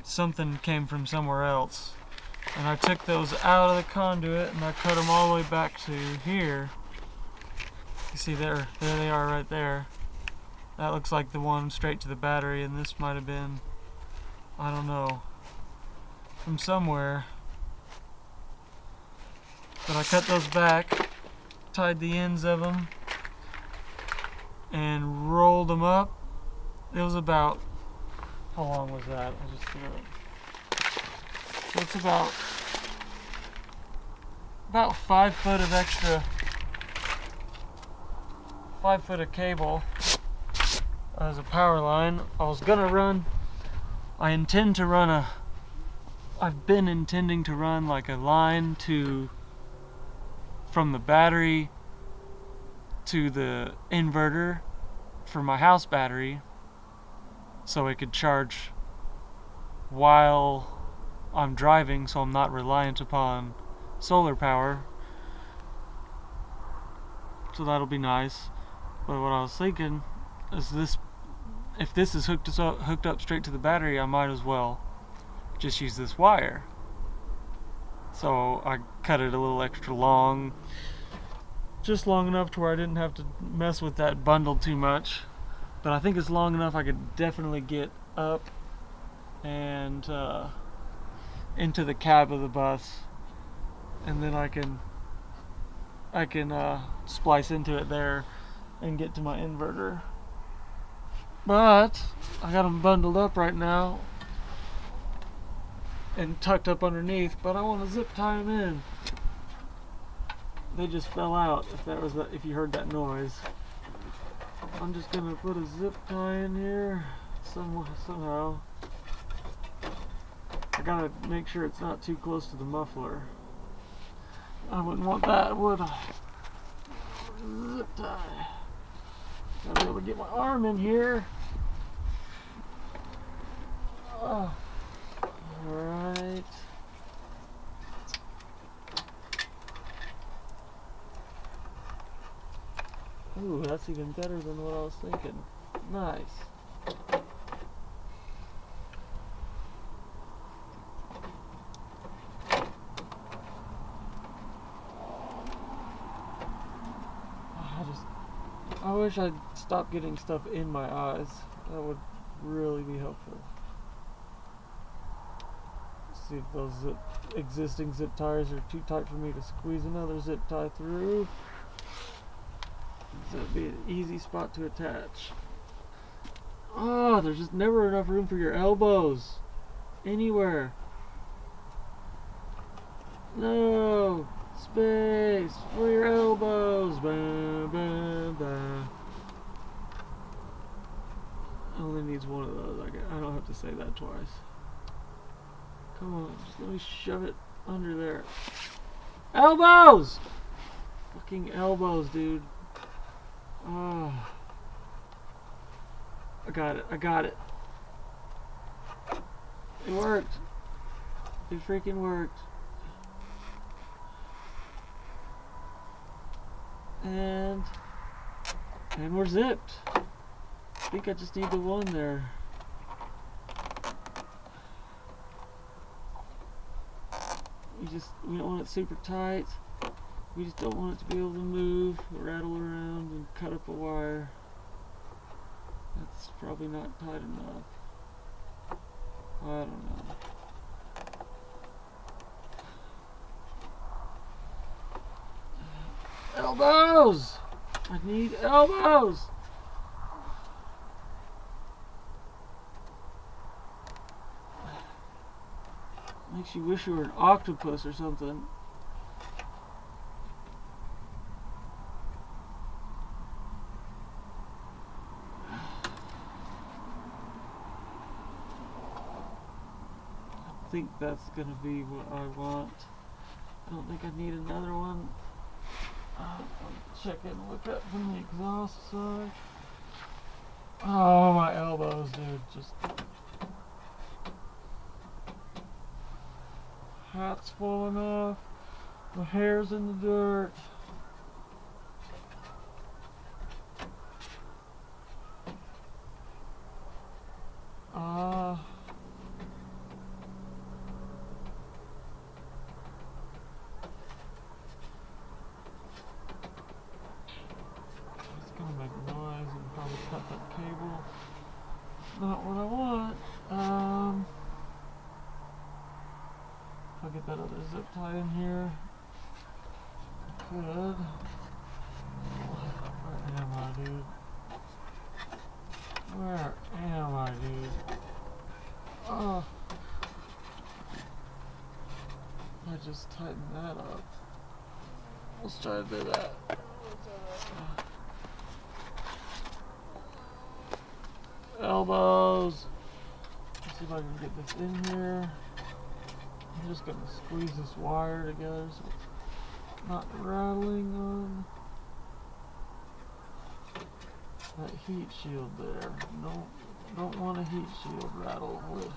something came from somewhere else. And I took those out of the conduit and I cut them all the way back to here. You see there they are right there. That looks like the one straight to the battery, and this might have been, I don't know, from somewhere. But I cut those back, tied the ends of them, and rolled them up. It was about, how long was that? I just threw it. So it's about 5 foot of extra, 5 foot of cable as a power line. I intend to run I've been intending to run like a line from the battery to the inverter for my house battery, so it could charge while I'm driving, so I'm not reliant upon solar power. So that'll be nice. But what I was thinking is if this is hooked up straight to the battery, I might as well just use this wire. So I cut it a little extra long, just long enough to where I didn't have to mess with that bundle too much. But I think it's long enough I could definitely get up and into the cab of the bus, and then I can splice into it there and get to my inverter. But I got them bundled up right now and tucked up underneath, but I want to zip tie them in. They just fell out. If you heard that noise, I'm just gonna put a zip tie in here somehow. I gotta make sure it's not too close to the muffler. I wouldn't want that, would I? Zip tie. Gotta be able to get my arm in here. Oh. Alright. Ooh, that's even better than what I was thinking. Nice. I wish I'd stop getting stuff in my eyes. That would really be helpful. Let's see if those existing zip ties are too tight for me to squeeze another zip tie through. So it'd be an easy spot to attach. Oh, there's just never enough room for your elbows. Anywhere. No! Space for your elbows. Bah, bah, bah. Only needs one of those. I don't have to say that twice. Come on, just let me shove it under there. Elbows! Fucking elbows, dude. Oh. I got it. I got it. It worked. It freaking worked. And we're zipped. I think I just need the one there. We don't want it super tight. We just don't want it to be able to move, rattle around, and cut up a wire. That's probably not tight enough. I don't know. Elbows! I need elbows! Makes you wish you were an octopus or something. I think that's gonna be what I want. I don't think I need another one. I'll check in with that from the exhaust side. Oh, my elbows, dude. Just hat's falling off. My hair's in the dirt. It's gonna make noise and probably cut that cable. Not what I want. If I get that other zip tie in here, I could. Where am I, dude? Where am I, dude? Oh. I just tightened that up. Let's try to do that. Elbows. Let's see if I can get this in here. I'm just gonna squeeze this wire together so it's not rattling on that heat shield there. Don't want a heat shield rattle with.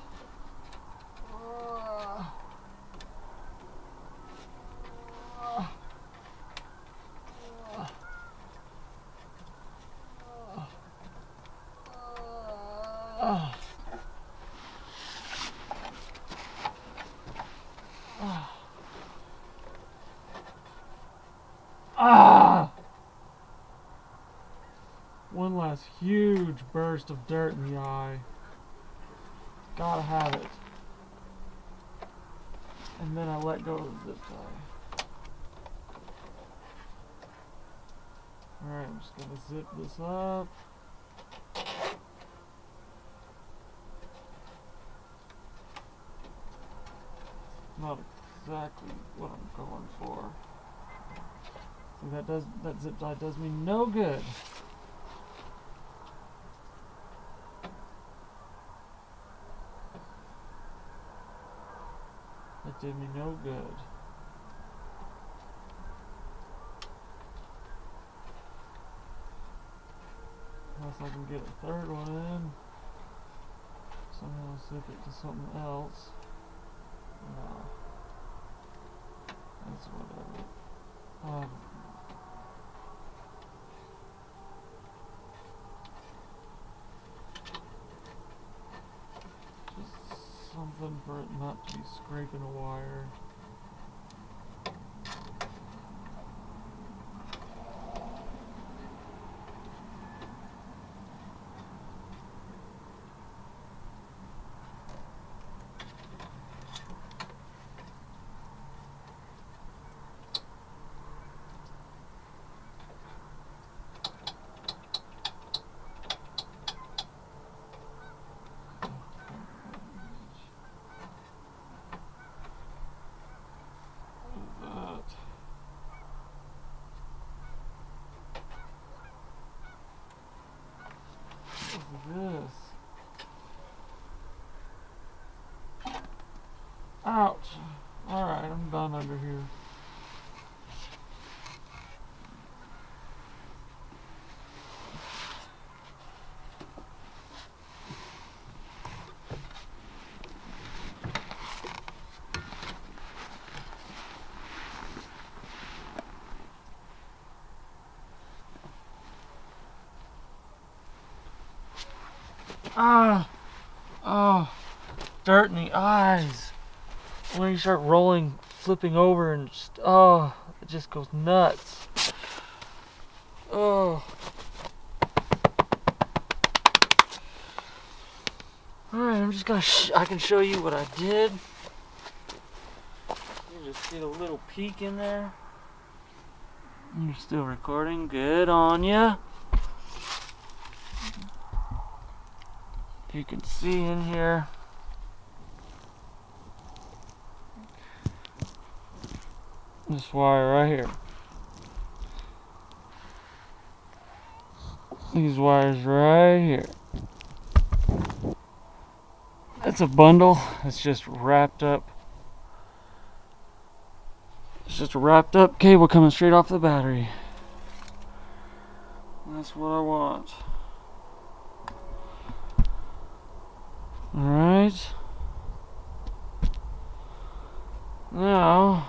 One last huge burst of dirt in the eye. Gotta have it. And then I let go of the zip tie. Alright, I'm just gonna zip this up. Not exactly what I'm going for. See, that zip tie does me no good. That did me no good. Unless I can get a third one in. Somehow zip it to something else. No. That's whatever. Just something for it not to be scraping a wire. this? Ouch. Alright, I'm done under here. Oh, dirt in the eyes. When you start rolling, flipping over, and just, it just goes nuts. Oh. Alright, I'm just gonna, I can show you what I did. You just get a little peek in there. You're still recording, good on ya. You can see in here. This wire right here. These wires right here. That's a bundle. It's just wrapped up. It's just a wrapped up cable coming straight off the battery. That's what I want. Alright. Now,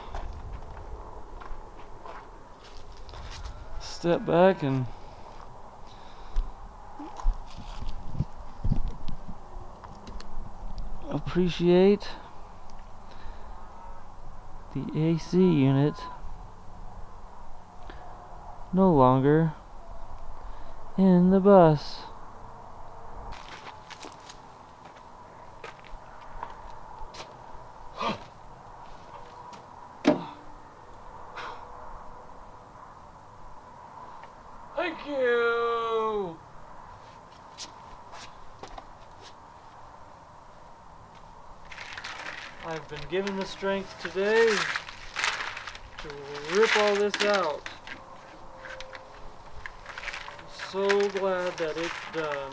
step back and appreciate the AC unit no longer in the bus. Thank you! I've been given the strength today to rip all this out. I'm so glad that it's done.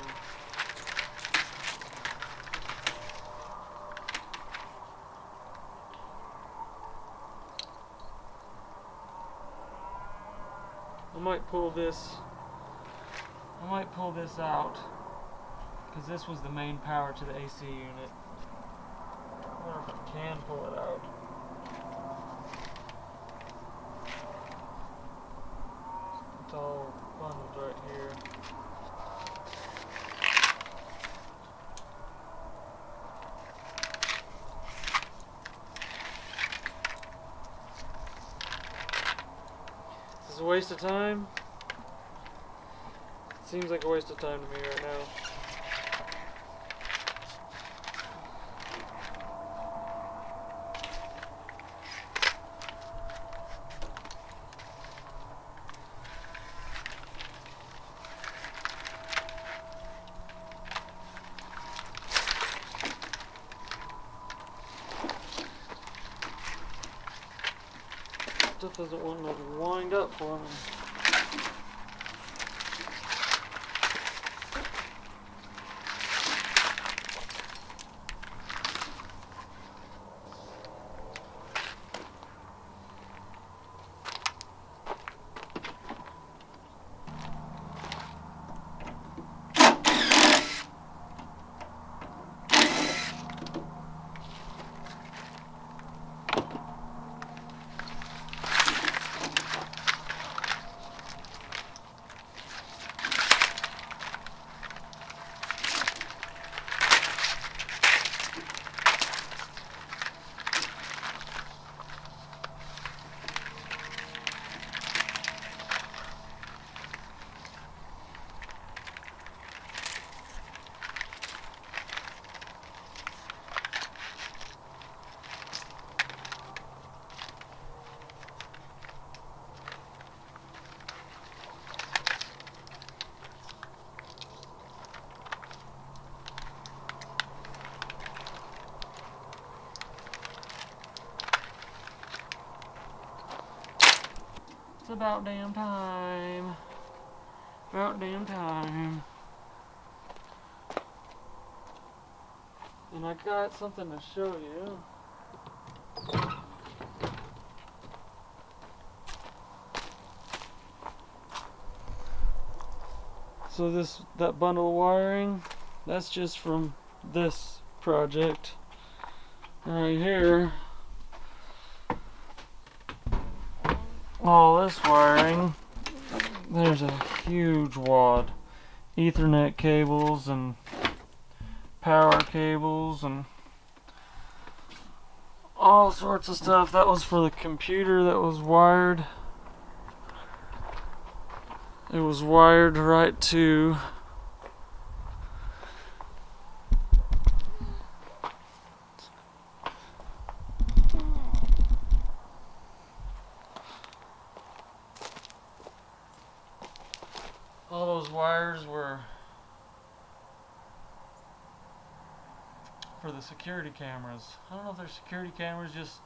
I might pull this out because this was the main power to the AC unit. I wonder if I can pull it out. It's all bundled right here. Is this a waste of time? Seems like a waste of time to me right now. Stuff doesn't want to wind up for me. It's about damn time. About damn time. And I got something to show you. So that bundle of wiring, that's just from this project. Right here, all this wiring, there's a huge wad. Ethernet cables and power cables and all sorts of stuff. That was for the computer that was wired. It was wired right to all those wires were for the security cameras. I don't know if they're security cameras, just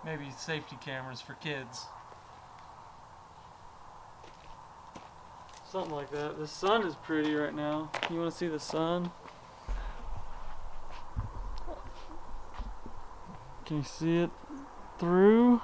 maybe safety cameras for kids. Something like that. The sun is pretty right now. You want to see the sun? Can you see it through?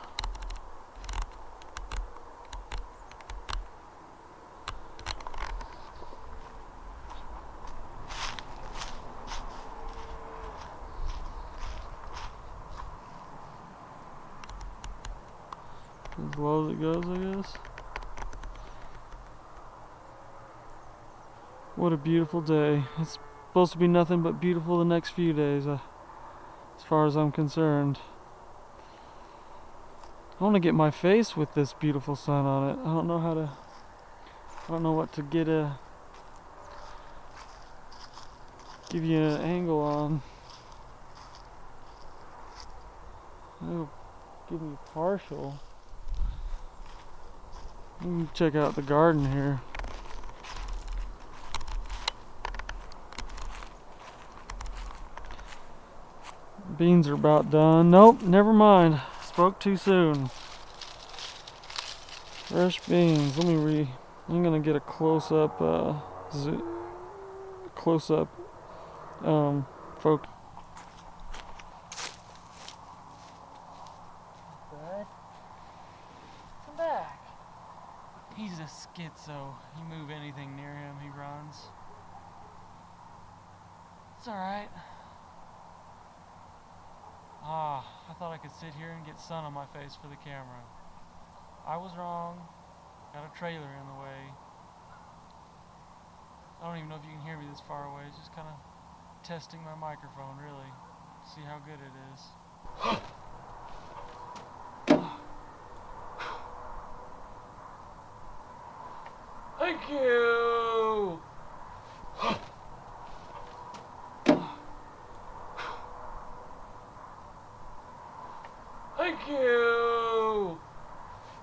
As low as it goes, I guess. What a beautiful day. It's supposed to be nothing but beautiful the next few days, as far as I'm concerned. I want to get my face with this beautiful sun on it. I don't know what to give you an angle on. It'll give me partial. Let me check out the garden here. Beans are about done. Nope, never mind. Spoke too soon. Fresh beans. I'm gonna get a close-up focus. Come back. He's a schizo. You move anything near him, he runs. It's alright. I thought I could sit here and get sun on my face for the camera. I was wrong. Got a trailer in the way. I don't even know if you can hear me this far away. It's just kind of testing my microphone, really. See how good it is. Thank you! Thank you!